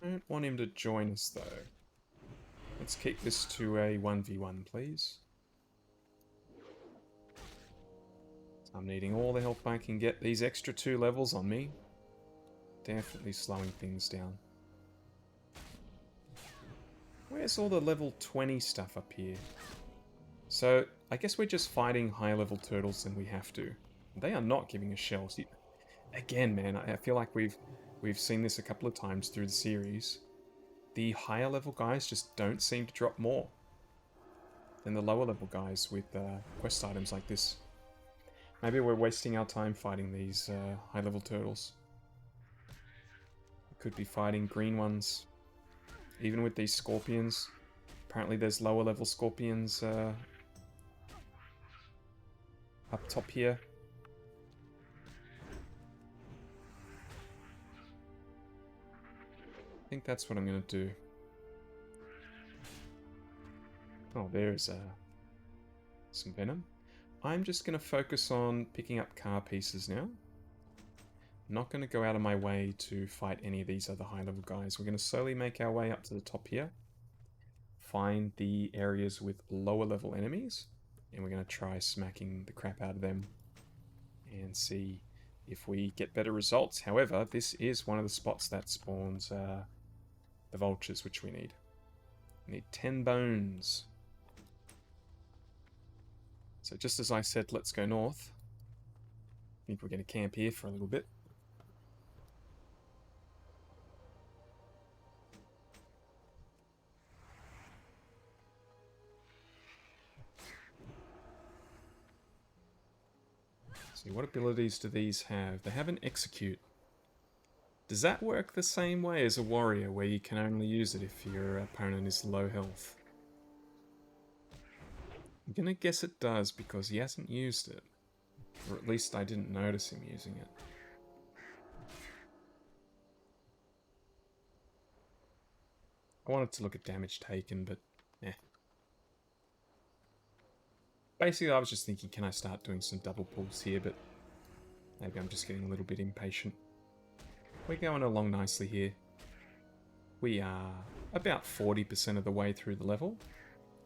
I don't want him to join us, though. Let's keep this to a 1v1, please. I'm needing all the help I can get. These extra 2 levels on me. Definitely slowing things down. Where's all the level 20 stuff up here? So, I guess we're just fighting high level turtles and we have to. They are not giving us shells. Again, man, I feel like we've seen this a couple of times through the series. The higher level guys just don't seem to drop more than the lower level guys with quest items like this. Maybe we're wasting our time fighting these high level turtles. We could be fighting green ones. Even with these scorpions. Apparently there's lower level scorpions up top here. I think that's what I'm going to do. Oh, there's some venom. I'm just going to focus on picking up car pieces now. Not going to go out of my way to fight any of these other high level guys. We're going to slowly make our way up to the top here. Find the areas with lower level enemies. And we're going to try smacking the crap out of them. And see if we get better results. However, this is one of the spots that spawns the vultures, which we need. We need 10 bones. So just as I said, let's go north. I think we're going to camp here for a little bit. See, what abilities do these have? They have an execute. Does that work the same way as a warrior, where you can only use it if your opponent is low health? I'm gonna guess it does, because he hasn't used it. Or at least I didn't notice him using it. I wanted to look at damage taken, but eh. Basically, I was just thinking, can I start doing some double pulls here, but maybe I'm just getting a little bit impatient. We're going along nicely here. We are about 40% of the way through the level.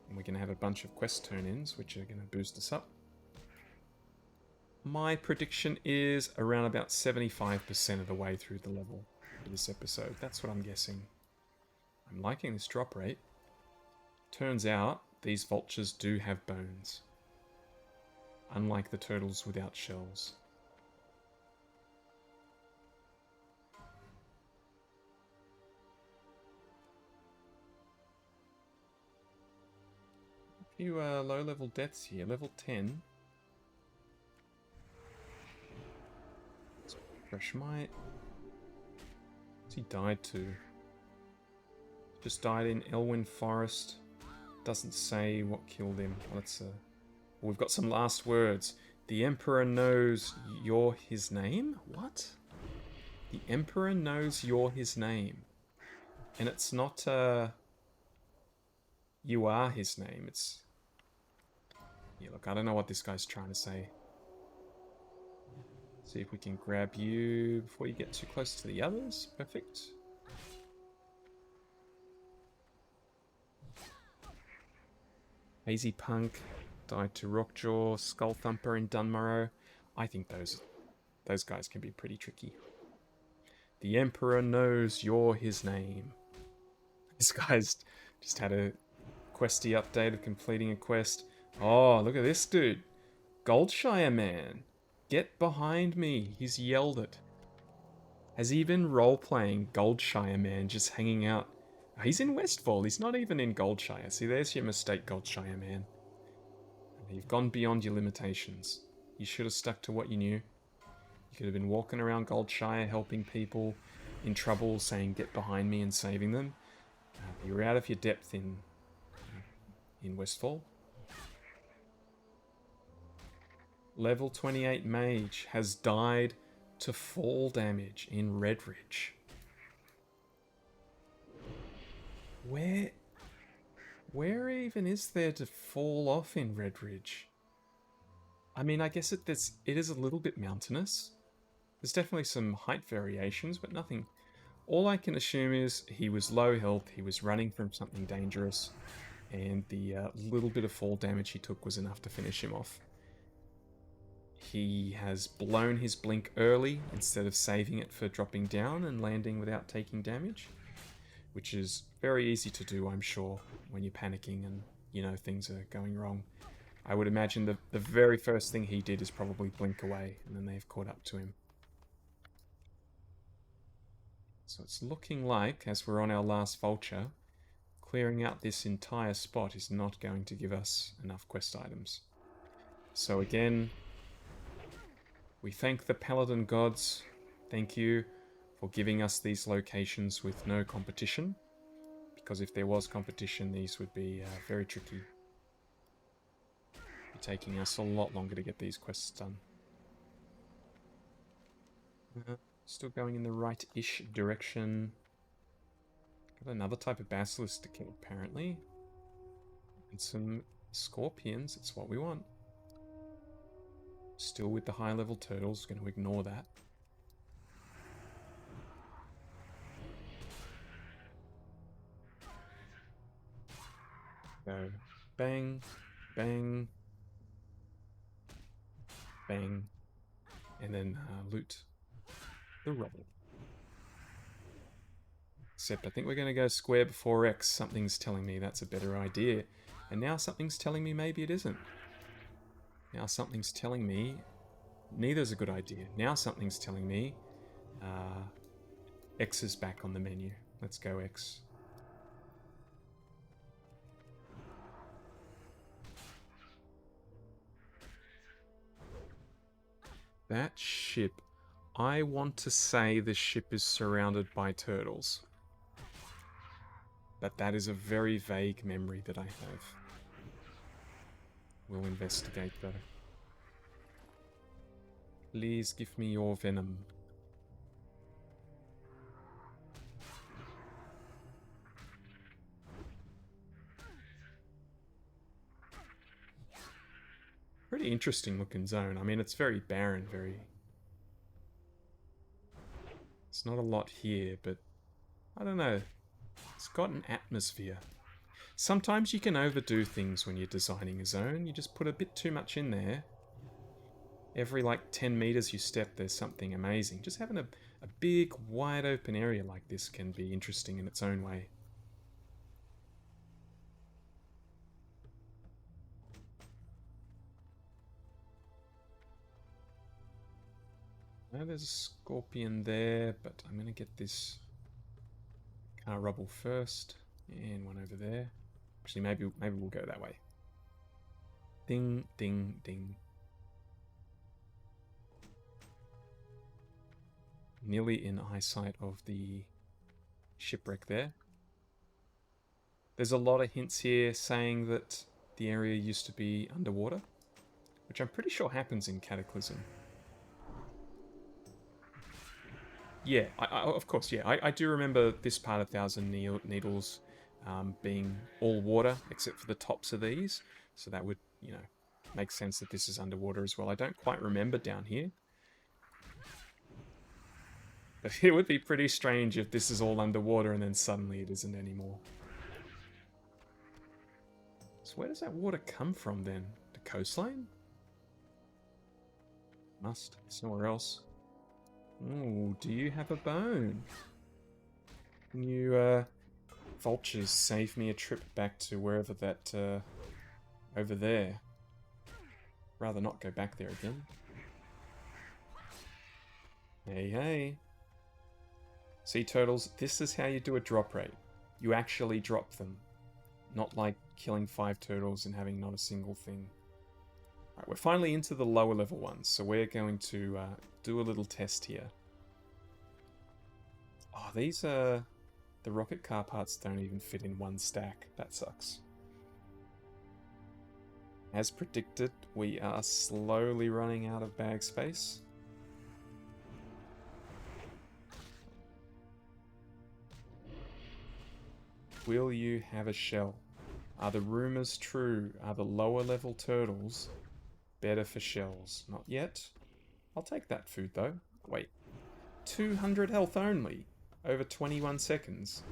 And we're going to have a bunch of quest turn-ins, which are going to boost us up. My prediction is around about 75% of the way through the level for this episode. That's what I'm guessing. I'm liking this drop rate. Turns out these vultures do have bones, unlike the turtles without shells. A few low-level deaths here. Level 10. Fresh might. He died to. Just died in Elwyn Forest. Doesn't say what killed him. Let's. We've got some last words. The Emperor knows you're his name. What? The Emperor knows you're his name, and it's not. You are his name. It's. Yeah, look, I don't know what this guy's trying to say. See if we can grab you before you get too close to the others. Perfect. Hazy Punk died to Rockjaw, Skull Thumper, and Dunmorrow. I think those guys can be pretty tricky. The Emperor knows you're his name. This guy's just had a questy update of completing a quest. Oh, look at this dude. Goldshire Man. Get behind me. He's yelled it. Has he been role-playing Goldshire Man just hanging out? He's in Westfall. He's not even in Goldshire. See, there's your mistake, Goldshire Man. You've gone beyond your limitations. You should have stuck to what you knew. You could have been walking around Goldshire helping people in trouble, saying, get behind me and saving them. You were out of your depth in Westfall. Level 28 Mage has died to fall damage in Redridge. Where even is there to fall off in Redridge? I mean, I guess it is a little bit mountainous. There's definitely some height variations, but nothing. All I can assume is he was low health, he was running from something dangerous, and the little bit of fall damage he took was enough to finish him off. He has blown his blink early instead of saving it for dropping down and landing without taking damage, which is very easy to do, I'm sure, when you're panicking and, you know, things are going wrong. I would imagine the very first thing he did is probably blink away, and then they've caught up to him. So it's looking like, as we're on our last vulture, clearing out this entire spot is not going to give us enough quest items. So again, we thank the Paladin gods. Thank you for giving us these locations with no competition, because if there was competition, these would be very tricky. It'd be taking us a lot longer to get these quests done. Still going in the right-ish direction. Got another type of basilisk to kill, apparently. And some scorpions, it's what we want. Still with the high-level turtles, going to ignore that. Go bang, bang, bang, and then loot the rubble. Except I think we're going to go square before X. Something's telling me that's a better idea. And now something's telling me maybe it isn't. Now something's telling me neither's a good idea. Now something's telling me X is back on the menu. Let's go X. That ship, I want to say the ship is surrounded by turtles. But that is a very vague memory that I have. We'll investigate though. Please give me your venom. Pretty interesting looking zone. I mean, it's very barren, It's not a lot here, but I don't know. It's got an atmosphere. Sometimes you can overdo things when you're designing a zone. You just put a bit too much in there, Every like 10 meters you step, there's something amazing. Just having a big, wide open area like this can be interesting in its own way. Now there's a scorpion there, but I'm going to get this car rubble first. And one over there. Actually, maybe we'll go that way. Ding, ding, ding. Nearly in eyesight of the shipwreck there. There's a lot of hints here saying that the area used to be underwater, which I'm pretty sure happens in Cataclysm. Yeah, of course, yeah. I do remember this part of Thousand Needles being all water, except for the tops of these. So that would, you know, make sense that this is underwater as well. I don't quite remember down here. But it would be pretty strange if this is all underwater and then suddenly it isn't anymore. So where does that water come from then? The coastline? Must. Somewhere else. Oh, do you have a bone? Can you, vultures, save me a trip back to wherever that, over there? Rather not go back there again. Hey, hey. Sea turtles, this is how you do a drop rate. You actually drop them. Not like killing 5 turtles and having not a single thing. Alright, we're finally into the lower level ones, so we're going to do a little test here. Oh, these the rocket car parts don't even fit in one stack. That sucks. As predicted, we are slowly running out of bag space. Will you have a shell? Are the rumors true? Are the lower level turtles better for shells? Not yet. I'll take that food though. Wait. 200 health only. Over 21 seconds.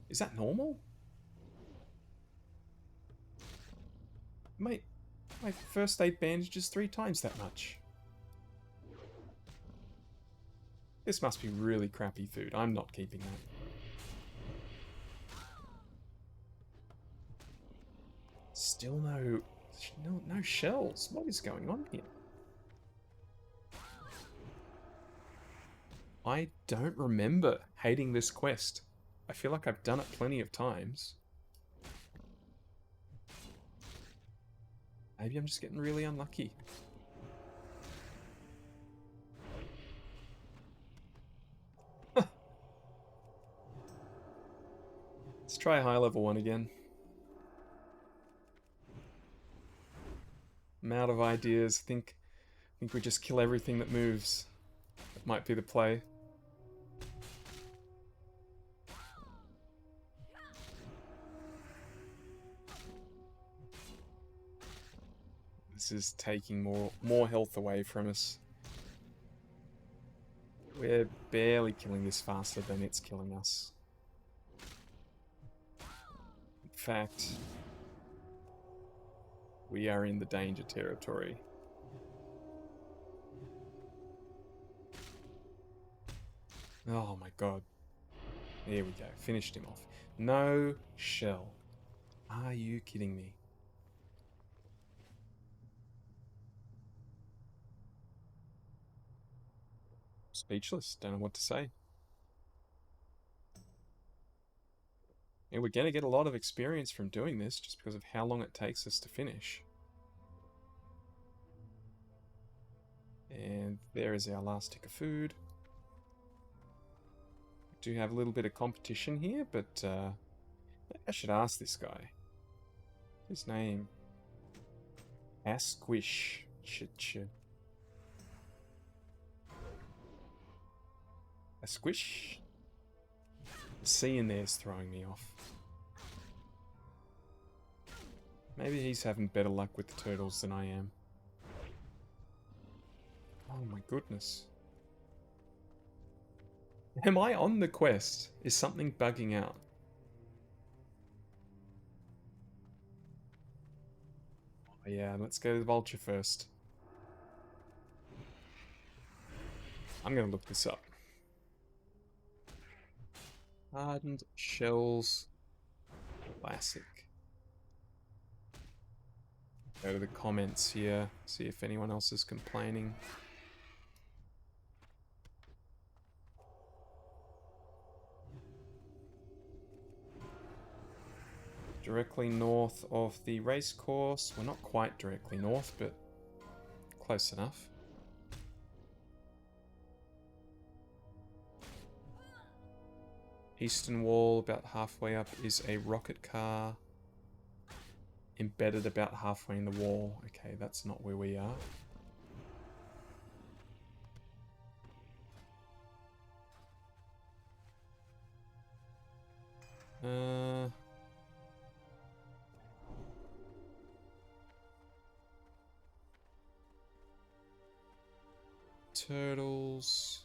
Is that normal? Mate, my first aid bandage is 3 times that much. This must be really crappy food. I'm not keeping that. Still no shells. What is going on here? I don't remember hating this quest. I feel like I've done it plenty of times. Maybe I'm just getting really unlucky. Let's try a high level one again. I'm out of ideas. Think we just kill everything that moves. That might be the play. This is taking more health away from us. We're barely killing this faster than it's killing us. In fact, we are in the danger territory. Oh my god. There we go. Finished him off. No shell. Are you kidding me? Speechless. Don't know what to say. And we're going to get a lot of experience from doing this just because of how long it takes us to finish. And there is our last tick of food. We do have a little bit of competition here, but I should ask this guy. His name? Asquish. A squish? The C in there is throwing me off. Maybe he's having better luck with the turtles than I am. Oh my goodness. Am I on the quest? Is something bugging out? Oh yeah, let's go to the vulture first. I'm going to look this up. Hardened shells classic. Go to the comments here, see if anyone else is complaining. Directly north of the race course. We're not quite directly north, but close enough. Eastern wall, about halfway up, is a rocket car. Embedded about halfway in the wall. Okay, that's not where we are. Turtles.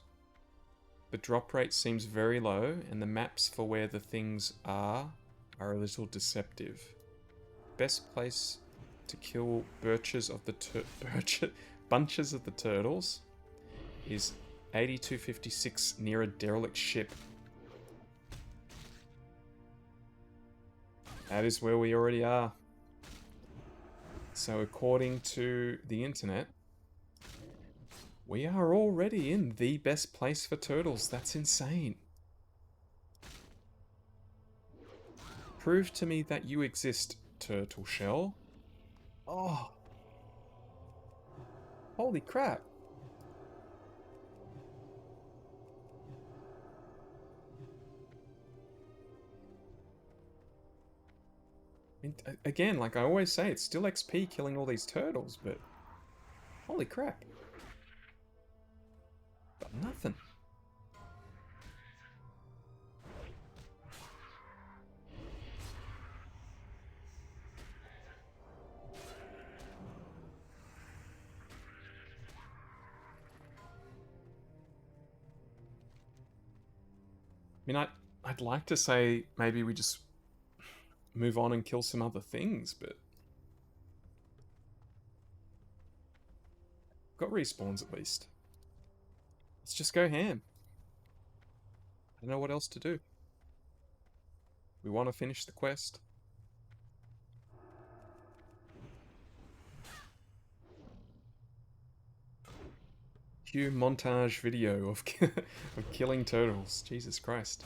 The drop rate seems very low, and the maps for where the things are a little deceptive. Best place to kill bunches of the turtles is 8256 near a derelict ship. That is where we already are. So according to the internet, we are already in the best place for turtles. That's insane. Prove to me that you exist, turtle shell. Oh. Holy crap. I mean, again, like I always say, it's still XP killing all these turtles, but holy crap. Got nothing. I mean, I'd like to say maybe we just move on and kill some other things, but got respawns at least. Let's just go ham. I don't know what else to do. We want to finish the quest. Cue montage video of of killing turtles. Jesus Christ.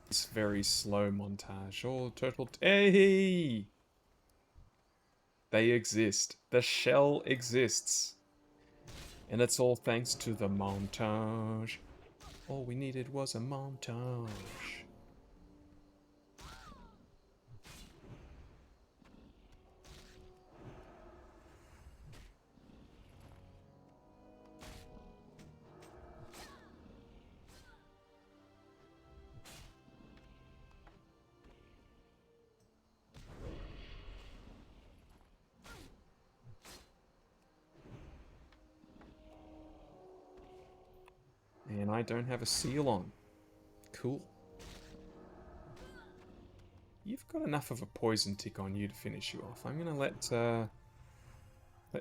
It's very slow montage. Oh, turtle. Hey! They exist. The shell exists. And it's all thanks to the montage. All we needed was a montage. And I don't have a seal on. Cool. You've got enough of a poison tick on you to finish you off. I'm gonna let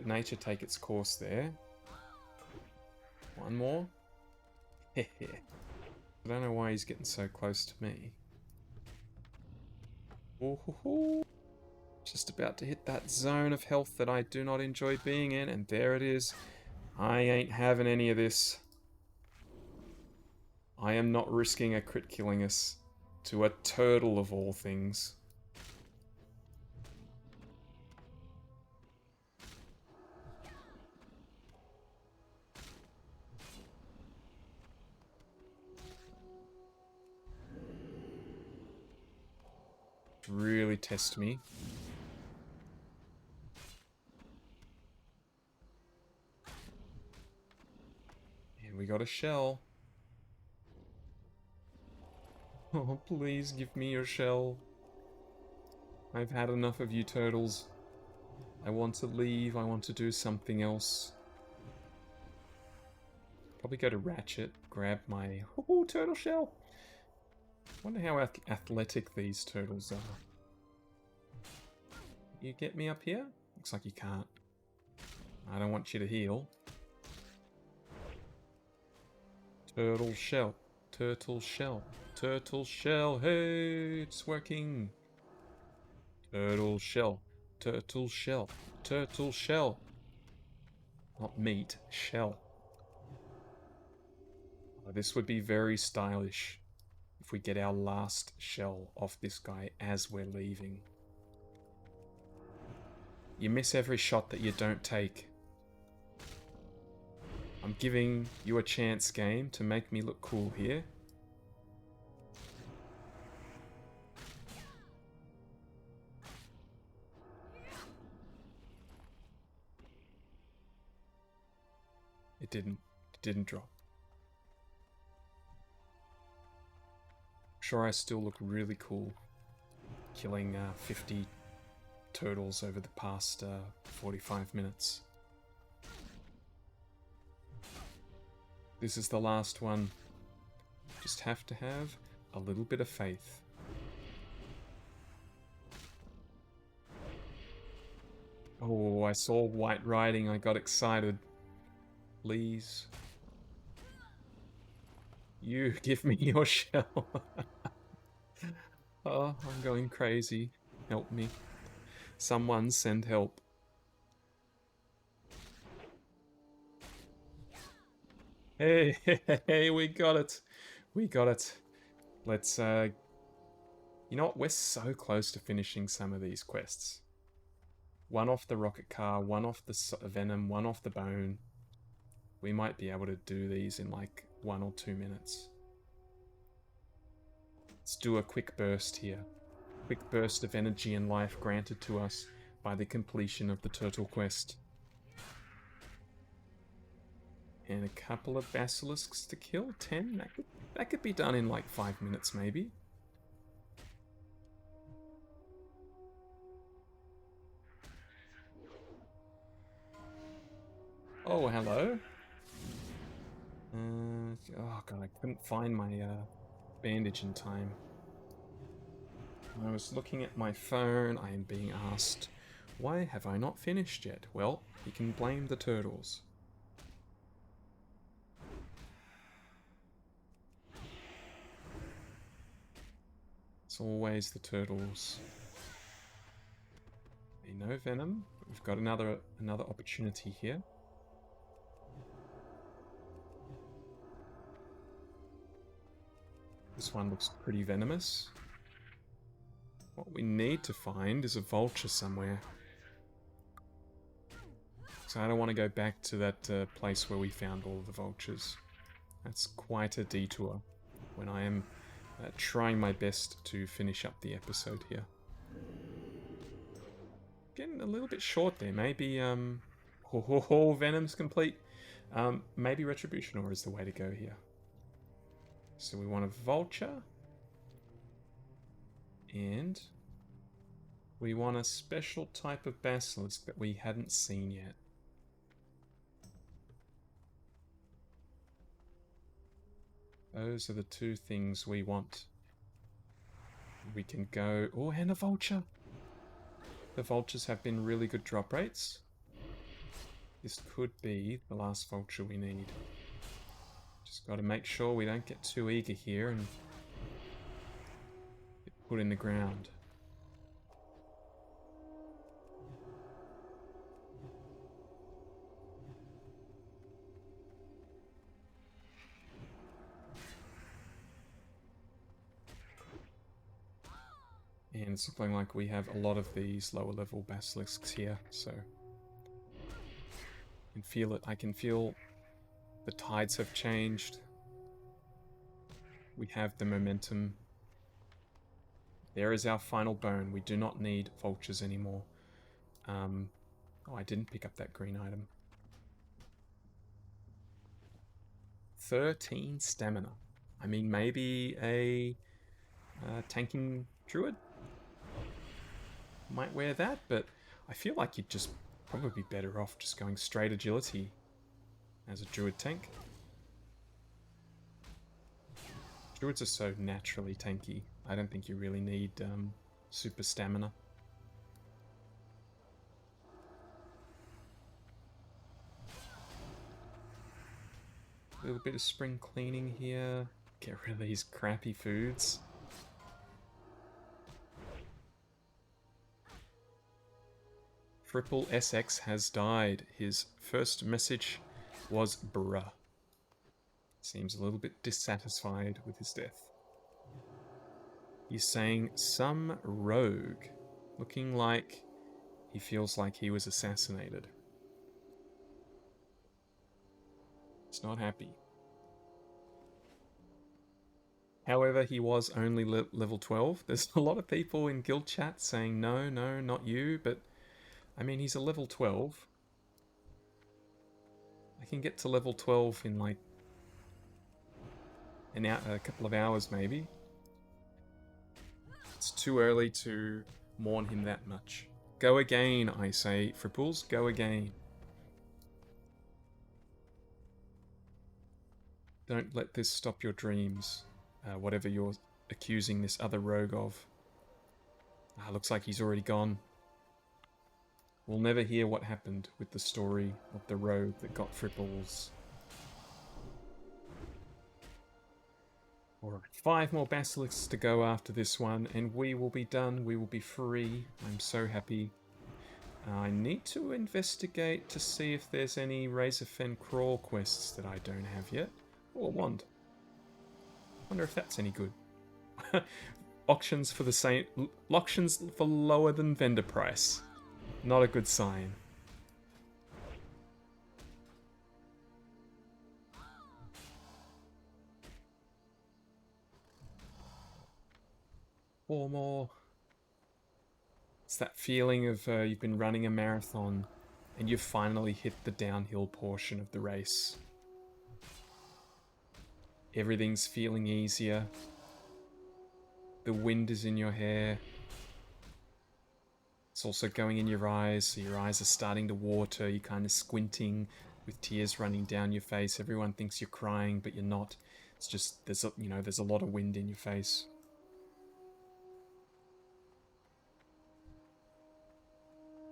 nature take its course there. One more. I don't know why he's getting so close to me. Oh, just about to hit that zone of health that I do not enjoy being in, and there it is. I ain't having any of this. I am not risking a crit killing us to a turtle of all things. Really test me. And we got a shell. Oh, please give me your shell. I've had enough of you turtles. I want to leave. I want to do something else. Probably go to Ratchet, grab my turtle shell. Wonder how athletic these turtles are. You get me up here? Looks like you can't. I don't want you to heal. Turtle shell. Turtle shell. Turtle shell. Hey, it's working. Turtle shell. Turtle shell. Turtle shell. Not meat, shell. Oh, this would be very stylish if we get our last shell off this guy as we're leaving. You miss every shot that you don't take. I'm giving you a chance, game, to make me look cool here. It didn't drop. I'm sure I still look really cool killing 50 turtles over the past 45 minutes. This is the last one. Just have to have a little bit of faith. Oh, I saw white riding. I got excited. Please. You give me your shell. Oh, I'm going crazy. Help me. Someone send help. Hey, hey, we got it. We got it. Let's, you know what? We're so close to finishing some of these quests. One off the rocket car, one off the venom, one off the bone. We might be able to do these in like 1 or 2 minutes. Let's do a quick burst here. Quick burst of energy and life granted to us by the completion of the turtle quest. And a couple of basilisks to kill. 10? That could be done in like 5 minutes maybe. Oh, hello. Oh god, I couldn't find my bandage in time. I was looking at my phone. I am being asked, why have I not finished yet? Well, you can blame the turtles. It's always the turtles. No venom. We've got another opportunity here. This one looks pretty venomous. What we need to find is a vulture somewhere. So I don't want to go back to that place where we found all of the vultures. That's quite a detour when I am trying my best to finish up the episode here. Getting a little bit short there. Maybe, Venom's complete. Maybe Retribution Ore is the way to go here. So we want a vulture. And we want a special type of basilisk that we hadn't seen yet. Those are the two things we want. We can go... Oh, and a vulture! The vultures have been really good drop rates. This could be the last vulture we need. Just got to make sure we don't get too eager here and get put in the ground. And it's looking like we have a lot of these lower level basilisks here, so I can feel it. I can feel the tides have changed. We have the momentum. There is our final bone. We do not need vultures anymore. Oh, I didn't pick up that green item. 13 stamina. I mean, maybe a tanking druid might wear that, but I feel like you'd just probably be better off just going straight agility as a druid tank. Druids are so naturally tanky. I don't think you really need super stamina. A little bit of spring cleaning here. Get rid of these crappy foods. Triple SX has died. His first message was bruh. Seems a little bit dissatisfied with his death. He's saying some rogue, looking like he feels like he was assassinated. He's not happy. However, he was only level 12. There's a lot of people in guild chat saying, no, no, not you, but I mean, he's a level 12. I can get to level 12 in like a couple of hours, maybe. It's too early to mourn him that much. Go again, I say. Fripples, go again. Don't let this stop your dreams. Whatever you're accusing this other rogue of. Looks like he's already gone. We'll never hear what happened with the story of the rogue that got Fripples. Alright, 5 more basilisks to go after this one, and we will be done. We will be free. I'm so happy. I need to investigate to see if there's any Razorfen Crawl quests that I don't have yet. Oh, a wand. Wonder if that's any good. Auctions for the same... Auctions for lower than vendor price. Not a good sign. Four more. It's that feeling of you've been running a marathon and you've finally hit the downhill portion of the race. Everything's feeling easier. The wind is in your hair. It's also going in your eyes, so your eyes are starting to water. You're kind of squinting with tears running down your face. Everyone thinks you're crying, but you're not. It's just there's a lot of wind in your face.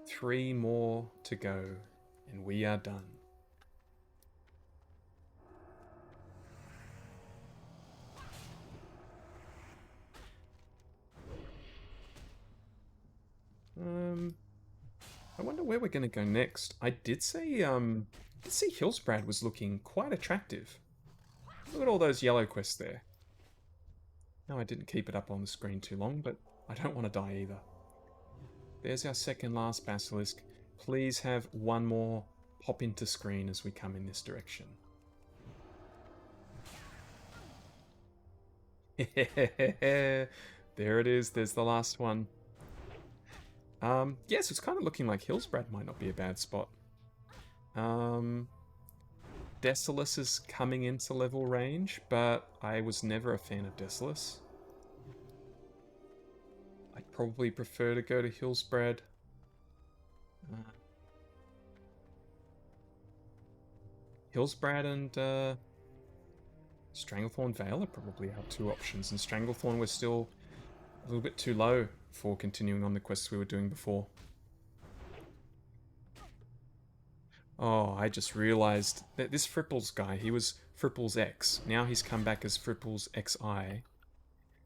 Three more to go, and we are done. I wonder where we're going to go next. I did see Hillsbrad was looking quite attractive. Look at all those yellow quests there. No, I didn't keep it up on the screen too long, but I don't want to die either. There's our second last basilisk. Please have one more pop into screen as we come in this direction. There it is. There's the last one. Yes, it's kind of looking like Hillsbrad might not be a bad spot. Desolus is coming into level range, but I was never a fan of Desolus. I'd probably prefer to go to Hillsbrad. Hillsbrad and Stranglethorn Vale are probably our two options, and Stranglethorn was still a little bit too low for continuing on the quests we were doing before. Oh, I just realized that this Fripples guy, he was Fripples X. Now he's come back as Fripples XI.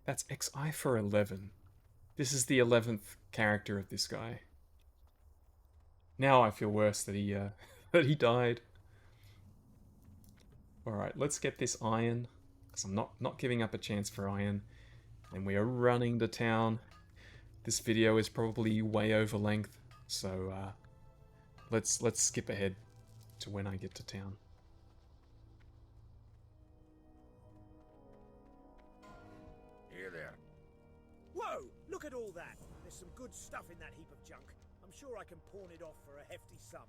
That's XI for 11. This is the 11th character of this guy. Now I feel worse that he that he died. Alright, let's get this iron, because I'm not giving up a chance for iron. And we are running to town. This video is probably way over length, so let's skip ahead to when I get to town. Here there. Whoa! Look at all that. There's some good stuff in that heap of junk. I'm sure I can pawn it off for a hefty sum.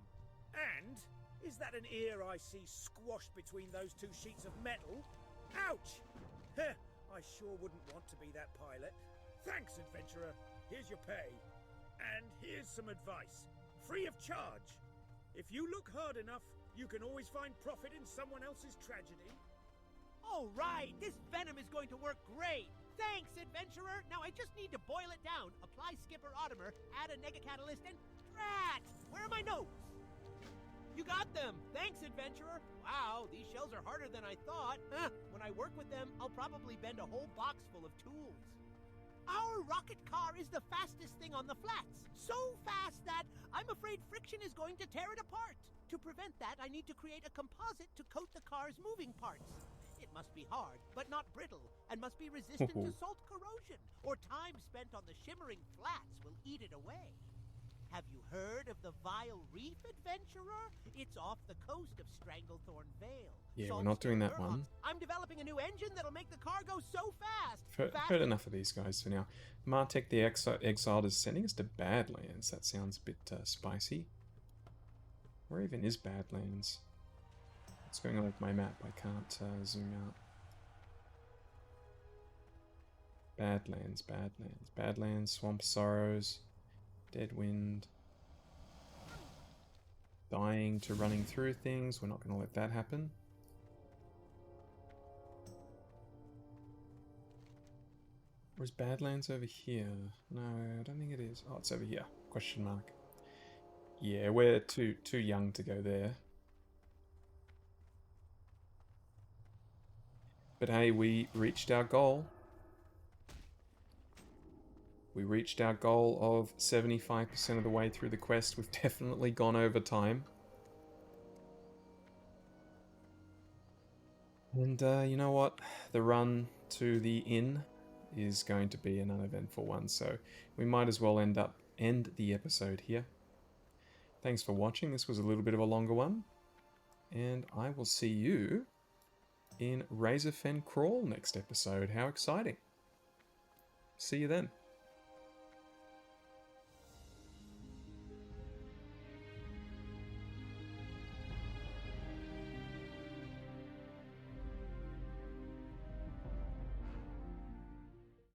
And is that an ear I see squashed between those two sheets of metal? Ouch! Heh, I sure wouldn't want to be that pilot. Thanks, adventurer. Here's your pay. And here's some advice. Free of charge. If you look hard enough, you can always find profit in someone else's tragedy. All right, this venom is going to work great. Thanks, adventurer. Now I just need to boil it down, apply Skipper Otimer, add a Negacatalyst, and drat! Where are my notes? You got them! Thanks, adventurer! Wow, these shells are harder than I thought. Huh, when I work with them, I'll probably bend a whole box full of tools. Our rocket car is the fastest thing on the flats. So fast that I'm afraid friction is going to tear it apart. To prevent that, I need to create a composite to coat the car's moving parts. It must be hard, but not brittle, and must be resistant to salt corrosion, or time spent on the shimmering flats will eat it away. Have you heard of the Vile Reef, adventurer? It's off the coast of Stranglethorn Vale. Yeah, we're not doing that one. I'm developing a new engine that'll make the car go so fast. Heard enough of these guys for now. Martek the Exiled is sending us to Badlands. That sounds a bit spicy. Where even is Badlands? What's going on with my map? I can't zoom out. Badlands, Badlands, Badlands, Swamp Sorrows, Deadwind. Dying to running through things. We're not going to let that happen. Or is Badlands over here? No, I don't think it is. Oh, it's over here. Question mark. Yeah, we're too young to go there. But hey, we reached our goal. We reached our goal of 75% of the way through the quest. We've definitely gone over time. And you know what? The run to the inn is going to be an uneventful one, so we might as well end the episode here. Thanks for watching. This was a little bit of a longer one, and I will see you in Razorfen Crawl next episode. How exciting. See you then.